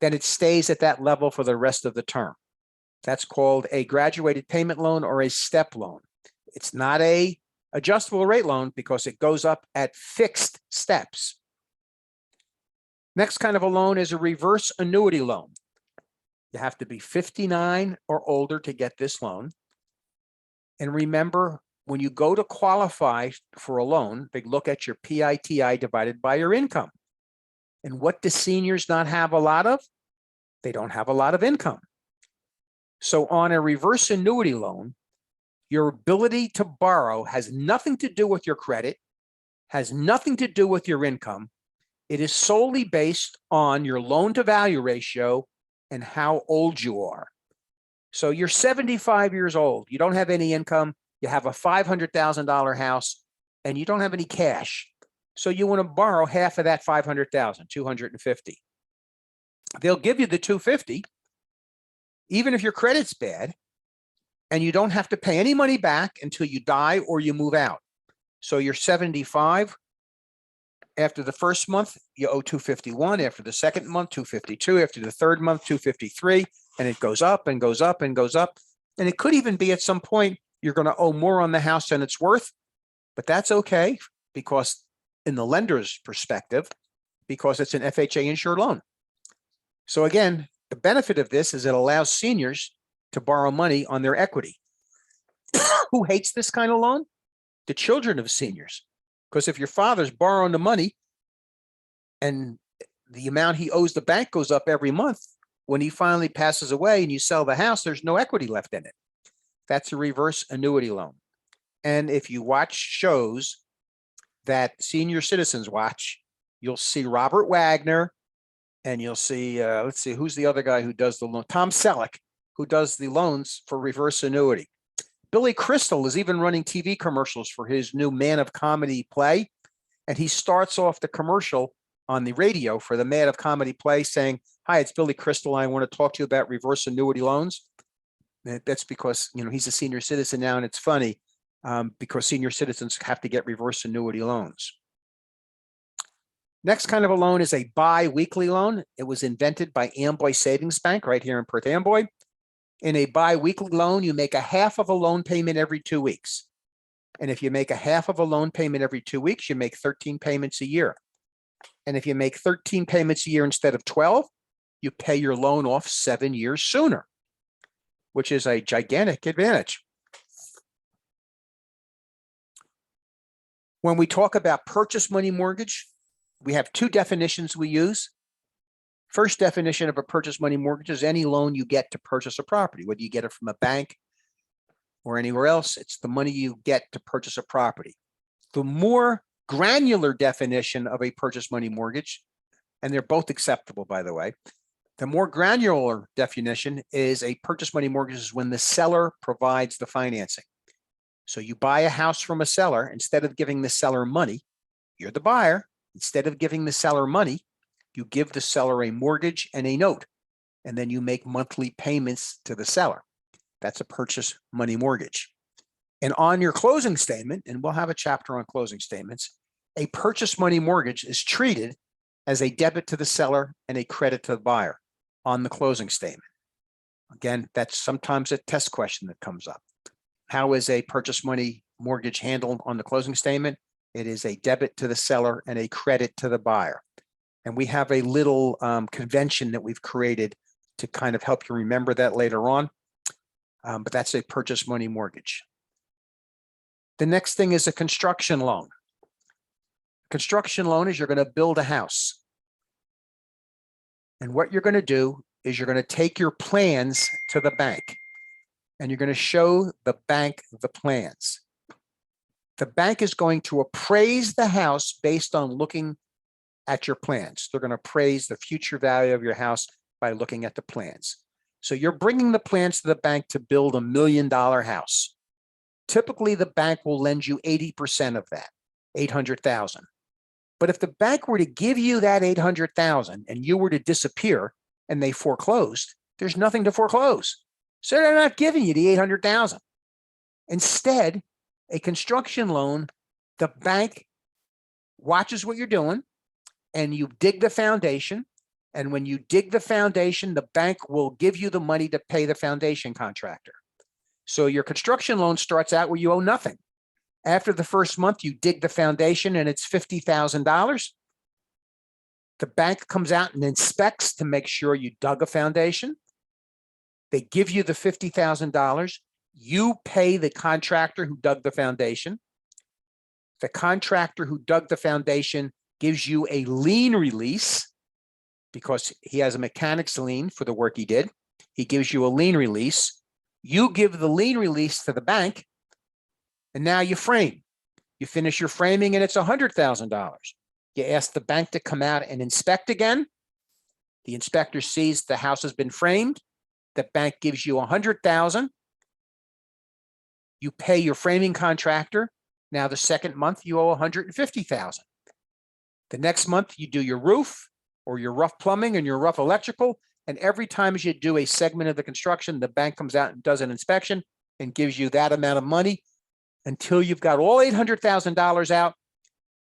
then it stays at that level for the rest of the term. That's called a graduated payment loan or a step loan. It's not a adjustable rate loan because it goes up at fixed steps. Next kind of a loan is a reverse annuity loan. You have to be 59 or older to get this loan. And remember, when you go to qualify for a loan, they look at your PITI divided by your income. And what do seniors not have a lot of? They don't have a lot of income. So on a reverse annuity loan, your ability to borrow has nothing to do with your credit, has nothing to do with your income. It is solely based on your loan to value ratio and how old you are. So you're 75 years old, you don't have any income, you have a $500,000 house, and you don't have any cash. So you want to borrow half of that 500,000, 250. They'll give you the 250, even if your credit's bad, and you don't have to pay any money back until you die or you move out. So you're 75. After the first month, you owe 251. After the second month, 252. After the third month, 253. And it goes up and goes up and goes up. And it could even be at some point you're going to owe more on the house than it's worth. But that's okay, because in the lender's perspective, because it's an FHA insured loan. So again, the benefit of this is it allows seniors to borrow money on their equity. Who hates this kind of loan? The children of seniors. Because if your father's borrowing the money and the amount he owes the bank goes up every month, when he finally passes away and you sell the house, there's no equity left in it. That's a reverse annuity loan. And if you watch shows that senior citizens watch, you'll see Robert Wagner, and you'll see, let's see, who's the other guy who does the loan? Tom Selleck, who does the loans for reverse annuity. Billy Crystal is even running TV commercials for his new Man of Comedy play. And he starts off the commercial on the radio for the Man of Comedy play saying, "Hi, it's Billy Crystal. I want to talk to you about reverse annuity loans." And that's because, you know, he's a senior citizen now, and it's funny because senior citizens have to get reverse annuity loans. Next kind of a loan is a bi-weekly loan. It was invented by Amboy Savings Bank right here in Perth Amboy. In a bi-weekly loan, you make a half of a loan payment every 2 weeks. And if you make a half of a loan payment every 2 weeks, you make 13 payments a year. And if you make 13 payments a year instead of 12, you pay your loan off 7 years sooner, which is a gigantic advantage. When we talk about purchase money mortgage, we have two definitions we use. First definition of a purchase money mortgage is any loan you get to purchase a property, whether you get it from a bank or anywhere else, it's the money you get to purchase a property. The more granular definition of a purchase money mortgage, and they're both acceptable, by the way, the more granular definition is a purchase money mortgage is when the seller provides the financing. So you buy a house from a seller, instead of giving the seller money, you're the buyer. Instead of giving the seller money, you give the seller a mortgage and a note, and then you make monthly payments to the seller. That's a purchase money mortgage. And on your closing statement, and we'll have a chapter on closing statements, a purchase money mortgage is treated as a debit to the seller and a credit to the buyer on the closing statement. Again, that's sometimes a test question that comes up. How is a purchase money mortgage handled on the closing statement? It is a debit to the seller and a credit to the buyer. And we have a little convention that we've created to kind of help you remember that later on. But that's a purchase money mortgage. The next thing is a construction loan. Construction loan is you're going to build a house. And what you're going to do is you're going to take your plans to the bank and you're going to show the bank the plans. The bank is going to appraise the house based on looking at your plans. They're going to appraise the future value of your house by looking at the plans. So you're bringing the plans to the bank to build $1 million house. Typically, the bank will lend you 80% of that, $800,000. But if the bank were to give you that $800,000 and you were to disappear and they foreclosed, there's nothing to foreclose. So they're not giving you the $800,000. Instead, a construction loan, the bank watches what you're doing and you dig the foundation. And when you dig the foundation, the bank will give you the money to pay the foundation contractor. So your construction loan starts out where you owe nothing. After the first month, you dig the foundation and it's $50,000. The bank comes out and inspects to make sure you dug a foundation. They give you the $50,000. You pay the contractor who dug the foundation. The contractor who dug the foundation gives you a lien release because he has a mechanics lien for the work he did. He gives you a lien release. You give the lien release to the bank, and now you frame. You finish your framing and it's $100,000. You ask the bank to come out and inspect again. The inspector sees the house has been framed. The bank gives you $100,000. You pay your framing contractor. Now the second month you owe $150,000. The next month you do your roof or your rough plumbing and your rough electrical. And every time you do a segment of the construction, the bank comes out and does an inspection and gives you that amount of money until you've got all $800,000 out.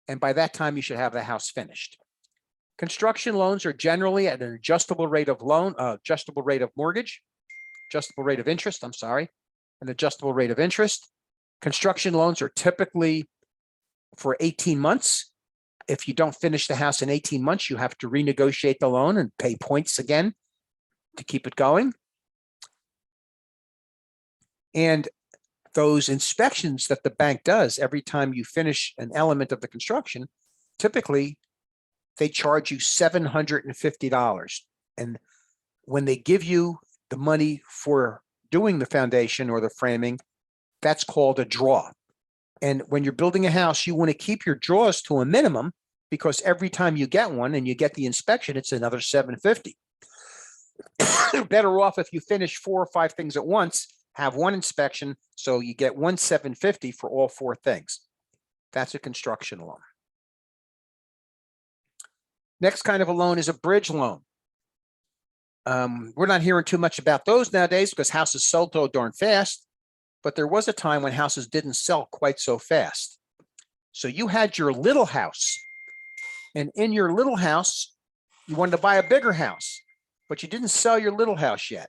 And by that time, you should have the house finished. Construction loans are generally at an adjustable rate of loan, adjustable rate of mortgage, adjustable rate of interest, I'm sorry, an adjustable rate of interest. Construction loans are typically for 18 months. If you don't finish the house in 18 months, you have to renegotiate the loan and pay points again to keep it going. And those inspections that the bank does every time you finish an element of the construction, typically they charge you $750. And when they give you the money for doing the foundation or the framing, that's called a draw. And when you're building a house, you want to keep your draws to a minimum because every time you get one and you get the inspection, it's another $750. Better off if you finish 4 or 5 things at once, have one inspection, so you get one $750 for all 4 things. That's a construction loan. Next kind of a loan is a bridge loan. We're not hearing too much about those nowadays because houses sell so darn fast, but there was a time when houses didn't sell quite so fast. So you had your little house, and in your little house, you wanted to buy a bigger house, but you didn't sell your little house yet.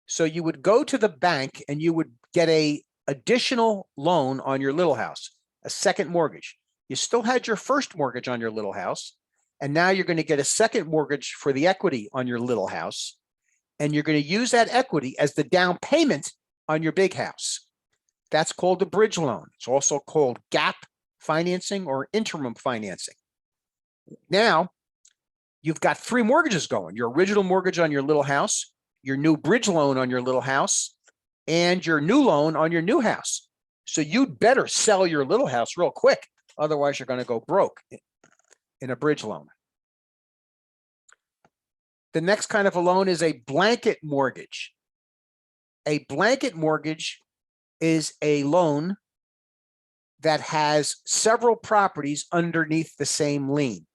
So you would go to the bank and you would get a additional loan on your little house, a second mortgage. You still had your first mortgage on your little house, and now you're going to get a second mortgage for the equity on your little house, and you're going to use that equity as the down payment on your big house. That's called a bridge loan. It's also called gap financing or interim financing. Now, you've got 3 mortgages going: your original mortgage on your little house, your new bridge loan on your little house, and your new loan on your new house. So you'd better sell your little house real quick. Otherwise, you're going to go broke in a bridge loan. The next kind of a loan is a blanket mortgage. A blanket mortgage is a loan that has several properties underneath the same lien.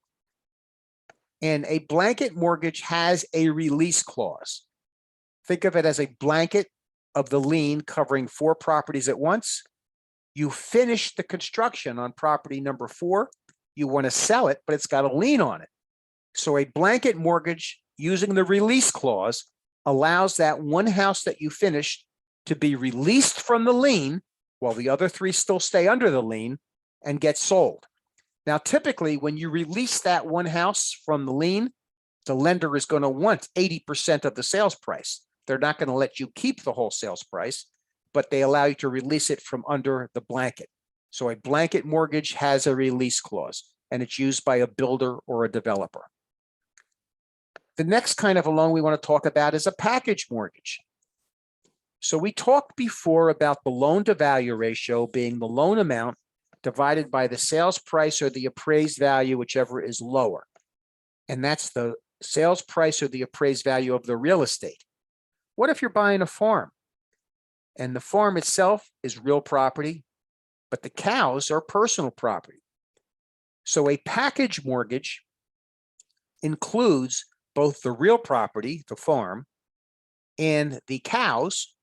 And a blanket mortgage has a release clause. Think of it as a blanket of the lien covering 4 properties at once. You finish the construction on property number 4. You want to sell it, but it's got a lien on it. So a blanket mortgage using the release clause allows that one house that you finished to be released from the lien while the other 3 still stay under the lien and get sold. Now, typically, when you release that one house from the lien, the lender is going to want 80% of the sales price. They're not going to let you keep the whole sales price, but they allow you to release it from under the blanket. So a blanket mortgage has a release clause, and it's used by a builder or a developer. The next kind of a loan we want to talk about is a package mortgage. So we talked before about the loan to value ratio being the loan amount divided by the sales price or the appraised value, whichever is lower. And that's the sales price or the appraised value of the real estate. What if you're buying a farm and the farm itself is real property, but the cows are personal property? So a package mortgage includes both the real property, the farm, and the cows,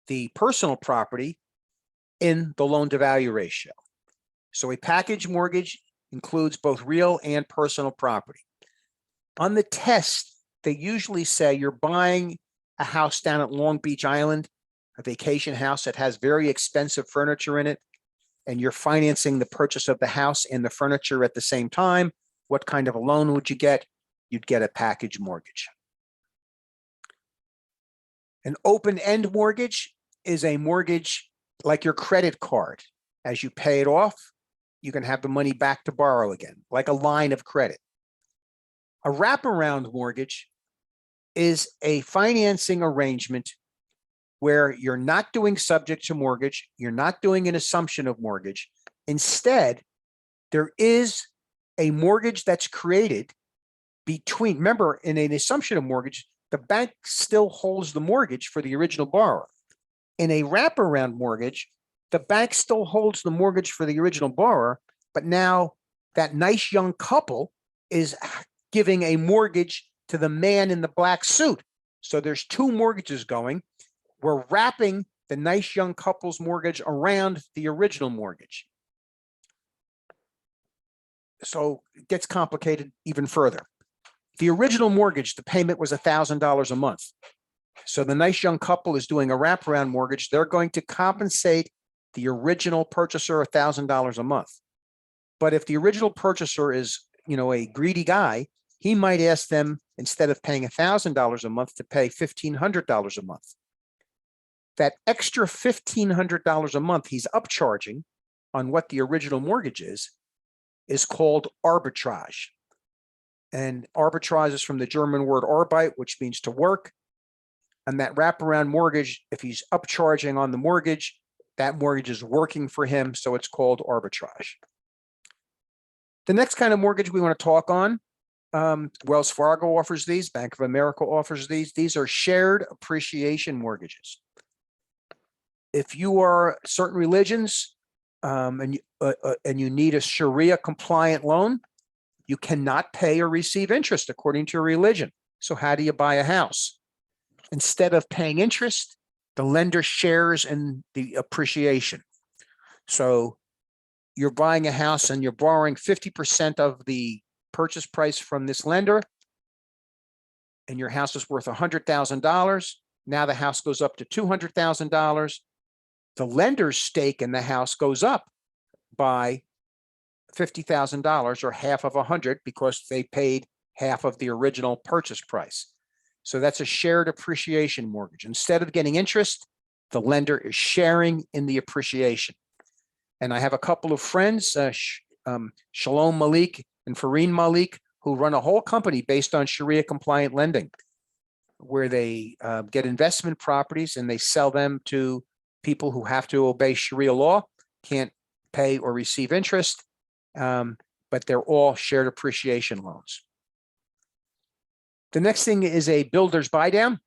the personal property, in the loan to value ratio. So a package mortgage includes both real and personal property. On the test, they usually say you're buying a house down at Long Beach Island, a vacation house that has very expensive furniture in it, and you're financing the purchase of the house and the furniture at the same time. What kind of a loan would you get? You'd get a package mortgage. An open-end mortgage is a mortgage like your credit card. As you pay it off, you can have the money back to borrow again, like a line of credit. A wraparound mortgage is a financing arrangement where you're not doing subject to mortgage, you're not doing an assumption of mortgage. Instead, there is a mortgage that's created between, remember, in an assumption of mortgage, the bank still holds the mortgage for the original borrower. In a wraparound mortgage, the bank still holds the mortgage for the original borrower, but now that nice young couple is giving a mortgage to the man in the black suit. So there's two mortgages going. We're wrapping the nice young couple's mortgage around the original mortgage. So it gets complicated even further. The original mortgage, the payment was $1,000 a month. So the nice young couple is doing a wraparound mortgage. They're going to compensate the original purchaser $1,000 a month. But if the original purchaser is, a greedy guy, he might ask them, instead of paying $1,000 a month, to pay $1,500 a month. That extra $1,500 a month he's upcharging on what the original mortgage is called arbitrage. And arbitrage is from the German word Arbeit, which means to work. And that wraparound mortgage, if he's upcharging on the mortgage, that mortgage is working for him. So it's called arbitrage. The next kind of mortgage we want to talk on, Wells Fargo offers these, Bank of America offers these. These are shared appreciation mortgages. If you are certain religions and you need a Sharia compliant loan, you cannot pay or receive interest according to your religion. So how do you buy a house? Instead of paying interest, the lender shares in the appreciation. So you're buying a house and you're borrowing 50% of the purchase price from this lender, and your house is worth $100,000. Now the house goes up to $200,000. The lender's stake in the house goes up by $50,000 or half of 100 because they paid half of the original purchase price. So that's a shared appreciation mortgage. Instead of getting interest, the lender is sharing in the appreciation. And I have a couple of friends, Shalom Malik and Fareen Malik, who run a whole company based on Sharia compliant lending, where they get investment properties and they sell them to people who have to obey Sharia law, can't pay or receive interest, but they're all shared appreciation loans. The next thing is a builder's buy down.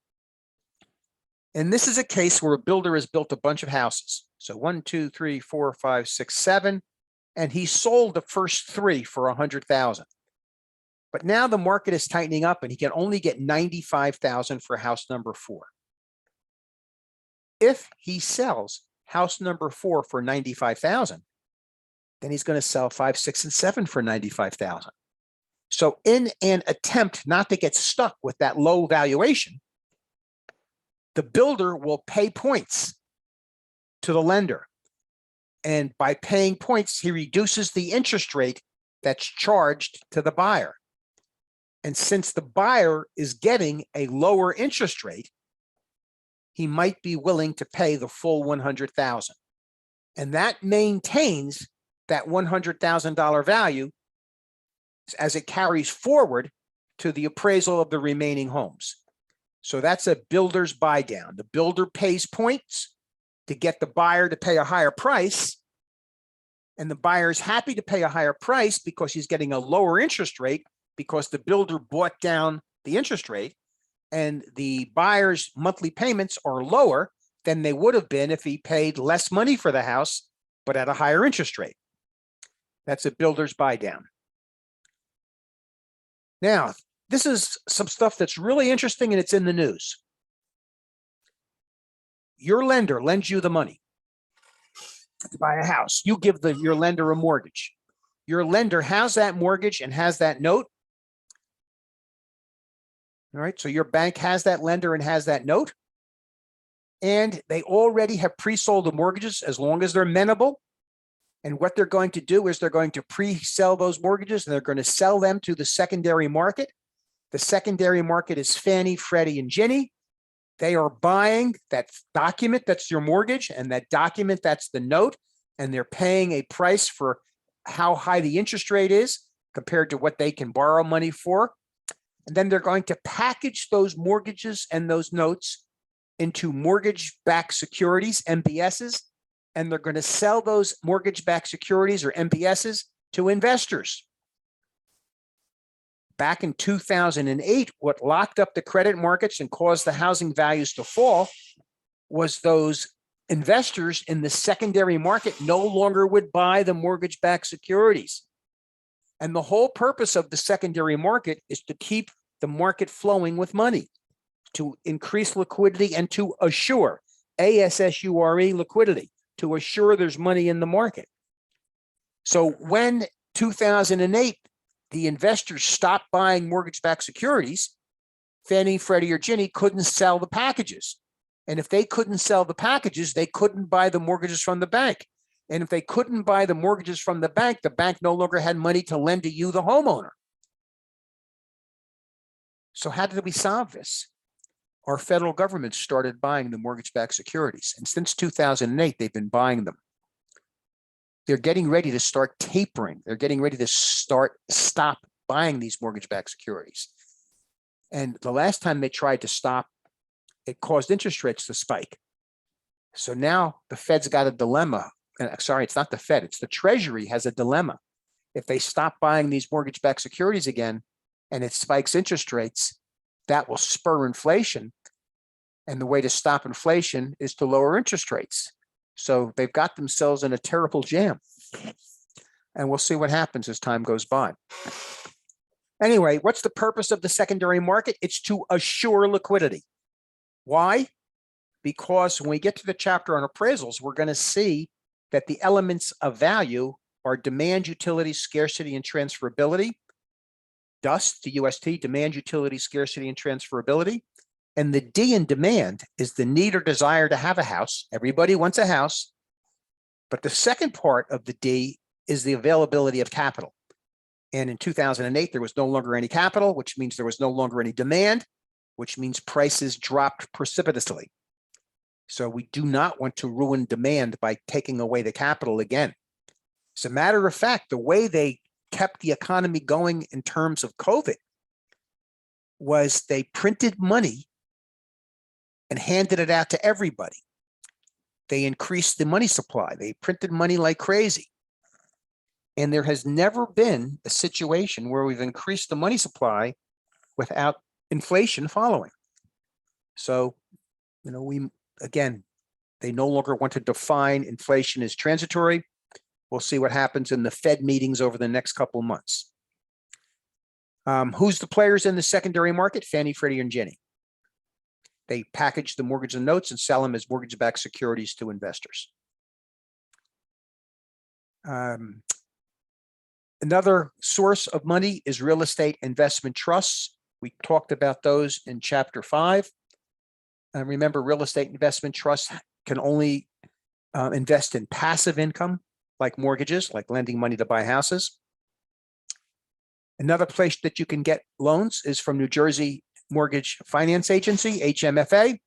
And this is a case where a builder has built a bunch of houses. So 1, 2, 3, 4, 5, 6, 7, and he sold the first 3 for $100,000. But now the market is tightening up and he can only get $95,000 for house number 4. If he sells house number 4 for $95,000, then he's going to sell 5, 6, and 7 for $95,000. So in an attempt not to get stuck with that low valuation, the builder will pay points to the lender. And by paying points, he reduces the interest rate that's charged to the buyer. And since the buyer is getting a lower interest rate, he might be willing to pay the full $100,000. And that maintains that $100,000 value as it carries forward to the appraisal of the remaining homes. So that's a builder's buy down. The builder pays points to get the buyer to pay a higher price. And the buyer is happy to pay a higher price because he's getting a lower interest rate because the builder bought down the interest rate, and the buyer's monthly payments are lower than they would have been if he paid less money for the house, but at a higher interest rate. That's a builder's buy down. Now, this is some stuff that's really interesting and it's in the news. Your lender lends you the money to buy a house. You give your lender a mortgage. Your lender has that mortgage and has that note. All right, so your bank has that lender and has that note. And they already have pre-sold the mortgages as long as they're amenable. And what they're going to do is they're going to pre-sell those mortgages and they're going to sell them to the secondary market. The secondary market is Fannie, Freddie, and Ginnie. They are buying that document that's your mortgage, and that document that's the note, and they're paying a price for how high the interest rate is compared to what they can borrow money for. And then they're going to package those mortgages and those notes into mortgage-backed securities, MBSs, and they're going to sell those mortgage-backed securities or MBSs to investors. Back in 2008, what locked up the credit markets and caused the housing values to fall was those investors in the secondary market no longer would buy the mortgage-backed securities. And the whole purpose of the secondary market is to keep the market flowing with money, to increase liquidity and to assure, ASSURE, liquidity, to assure there's money in the market. So when 2008, the investors stopped buying mortgage-backed securities, Fannie, Freddie, or Ginnie couldn't sell the packages. And if they couldn't sell the packages, they couldn't buy the mortgages from the bank. And if they couldn't buy the mortgages from the bank no longer had money to lend to you, the homeowner. So how did we solve this? Our federal government started buying the mortgage-backed securities. And since 2008, they've been buying them. They're getting ready to start tapering. They're getting ready to stop buying these mortgage-backed securities. And the last time they tried to stop, it caused interest rates to spike. So now the Fed's got a dilemma. Sorry, it's not the Fed, it's the Treasury has a dilemma. If they stop buying these mortgage-backed securities again, and it spikes interest rates, that will spur inflation. And the way to stop inflation is to lower interest rates. So they've got themselves in a terrible jam. And we'll see what happens as time goes by. Anyway, what's the purpose of the secondary market? It's to assure liquidity. Why? Because when we get to the chapter on appraisals, we're going to see that the elements of value are demand, utility, scarcity, and transferability. DUST, the UST, demand, utility, scarcity, and transferability. And the D in demand is the need or desire to have a house. Everybody wants a house. But the second part of the D is the availability of capital. And in 2008, there was no longer any capital, which means there was no longer any demand, which means prices dropped precipitously. So we do not want to ruin demand by taking away the capital again. As a matter of fact, the way they kept the economy going in terms of COVID was they printed money and handed it out to everybody. They increased the money supply. They printed money like crazy. And there has never been a situation where we've increased the money supply without inflation following. So, again, they no longer want to define inflation as transitory. We'll see what happens in the Fed meetings over the next couple of months. Who's the players in the secondary market? Fannie, Freddie, and Ginnie. They package the mortgage and notes and sell them as mortgage-backed securities to investors. Another source of money is real estate investment trusts. We talked about those in chapter 5. Remember, real estate investment trusts can only invest in passive income, like mortgages, like lending money to buy houses. Another place that you can get loans is from New Jersey Mortgage Finance Agency, HMFA.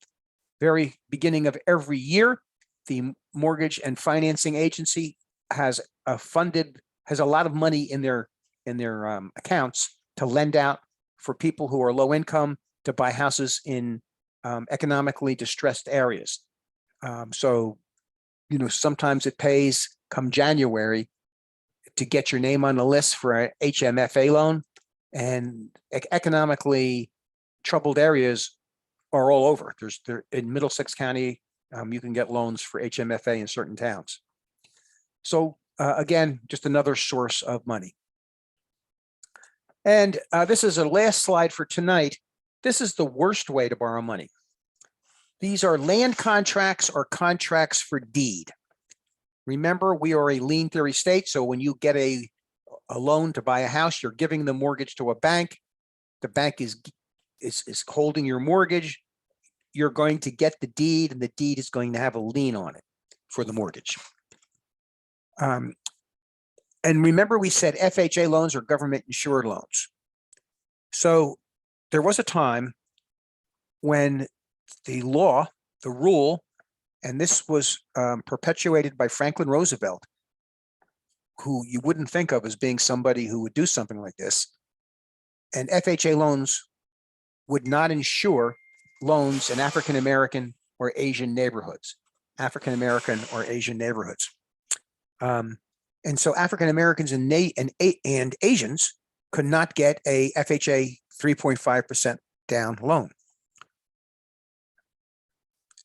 Very beginning of every year, the Mortgage and Financing Agency has a lot of money in their accounts to lend out for people who are low income to buy houses in economically distressed areas. So, sometimes it pays come January to get your name on the list for an HMFA loan, and economically troubled areas are all over. They're in Middlesex County, you can get loans for HMFA in certain towns. So again, just another source of money. And this is a last slide for tonight. This is the worst way to borrow money. These are land contracts or contracts for deed. Remember, we are a lien theory state. So when you get a loan to buy a house, you're giving the mortgage to a bank. The bank is holding your mortgage. You're going to get the deed, and the deed is going to have a lien on it for the mortgage. And remember, we said FHA loans are government insured loans. So there was a time when the law, the rule, and this was perpetuated by Franklin Roosevelt, who you wouldn't think of as being somebody who would do something like this. And FHA loans would not insure loans in African-American or Asian neighborhoods, African-American or Asian neighborhoods. And so African-Americans and Asians could not get a FHA 3.5% down loan.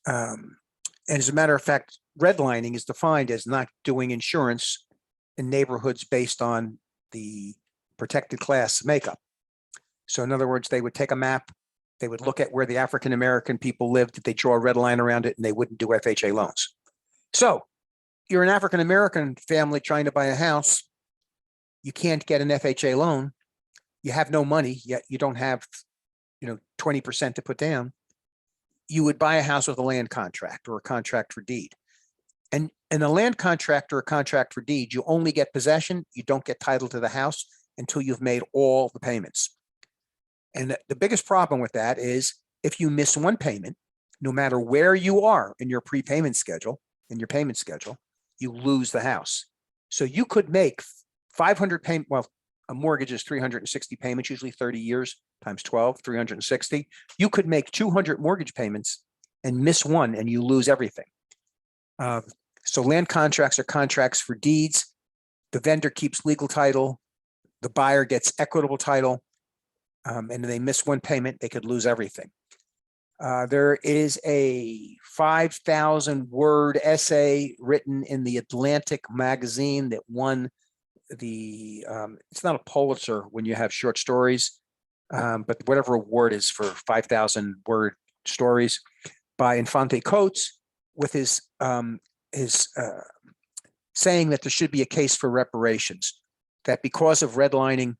And as a matter of fact, redlining is defined as not doing insurance in neighborhoods based on the protected class makeup. So in other words, they would take a map, they would look at where the African-American people lived, they draw a red line around it, and they wouldn't do FHA loans. So you're an African-American family trying to buy a house, you can't get an FHA loan, you have no money, yet you don't have, 20% to put down. You would buy a house with a land contract or a contract for deed. And in a land contract or a contract for deed, you only get possession, you don't get title to the house until you've made all the payments. And the biggest problem with that is if you miss one payment, no matter where you are in your prepayment schedule, you lose the house. So you could make 500 payment, well, a mortgage is 360 payments, usually 30 years times 12, 360. You could make 200 mortgage payments and miss one and you lose everything. So land contracts are contracts for deeds. The vendor keeps legal title. The buyer gets equitable title. And if they miss one payment, they could lose everything. There is a 5,000 word essay written in the Atlantic magazine that won the, it's not a Pulitzer when you have short stories, but whatever award is for 5,000 word stories by Infante Coates, with his saying that there should be a case for reparations, that because of redlining,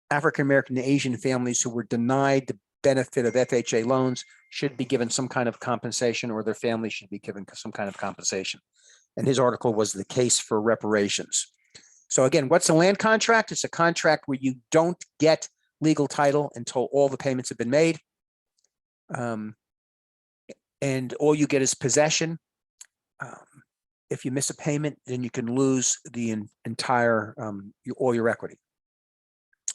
African-American and Asian families who were denied the benefit of FHA loans should be given some kind of compensation, or their family should be given some kind of compensation. And his article was the case for reparations. So again, what's a land contract? It's a contract where you don't get legal title until all the payments have been made. And all you get is possession. If you miss a payment, then you can lose the entire, all your equity.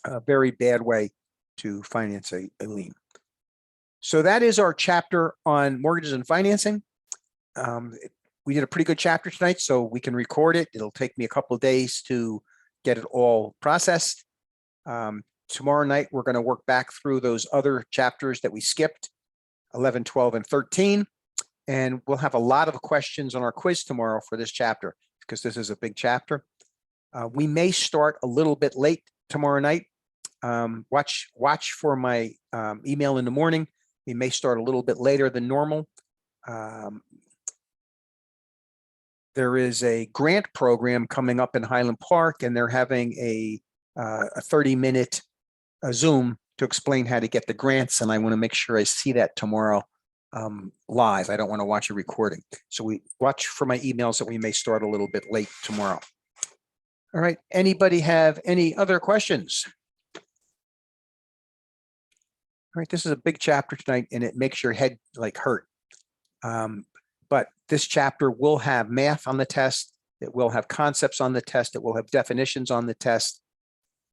A very bad way to finance a lien. So that is our chapter on mortgages and financing. We did a pretty good chapter tonight, so we can record it. It'll take me a couple of days to get it all processed. Tomorrow night, we're going to work back through those other chapters that we skipped, 11, 12, and 13. And we'll have a lot of questions on our quiz tomorrow for this chapter, because this is a big chapter. We may start a little bit late tomorrow night. Watch for my email in the morning. We may start a little bit later than normal. There is a grant program coming up in Highland Park, and they're having a 30-minute Zoom to explain how to get the grants. And I want to make sure I see that tomorrow live. I don't want to watch a recording. So we watch for my emails that we may start a little bit late tomorrow. All right. Anybody have any other questions? All right, this is a big chapter tonight, and it makes your head like hurt. But this chapter will have math on the test. It will have concepts on the test. It will have definitions on the test.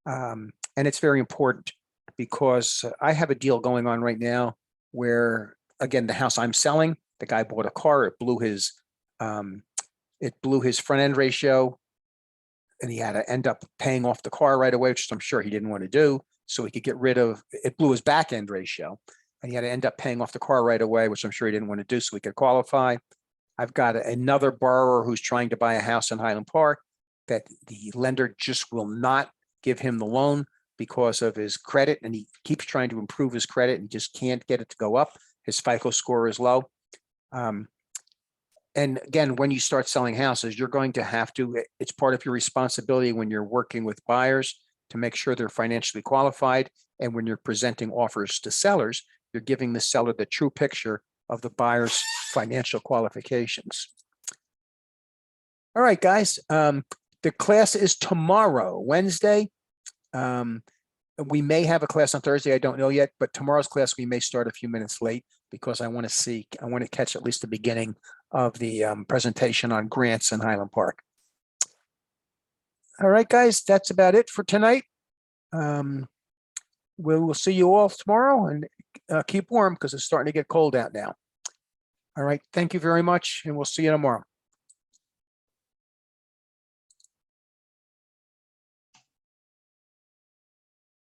And it's very important because I have a deal going on right now where, again, the house I'm selling, the guy bought a car, it blew his front end ratio, and he had to end up paying off the car right away, which I'm sure he didn't want to do. So he could get rid of, it blew his back end ratio, and he had to end up paying off the car right away, which I'm sure he didn't want to do, so he could qualify. I've got another borrower who's trying to buy a house in Highland Park that the lender just will not give him the loan because of his credit, and he keeps trying to improve his credit and just can't get it to go up. His FICO score is low. And again, when you start selling houses, you're going to have to, it's part of your responsibility when you're working with buyers to make sure they're financially qualified. And when you're presenting offers to sellers, you're giving the seller the true picture of the buyer's financial qualifications. All right, guys, the class is tomorrow, Wednesday. we may have a class on Thursday. I don't know yet, but tomorrow's class, we may start a few minutes late because I want to catch at least the beginning of the presentation on grants in Highland Park. All right, guys, that's about it for tonight. We'll see you all tomorrow, and keep warm because it's starting to get cold out now. All right, thank you very much, and we'll see you tomorrow.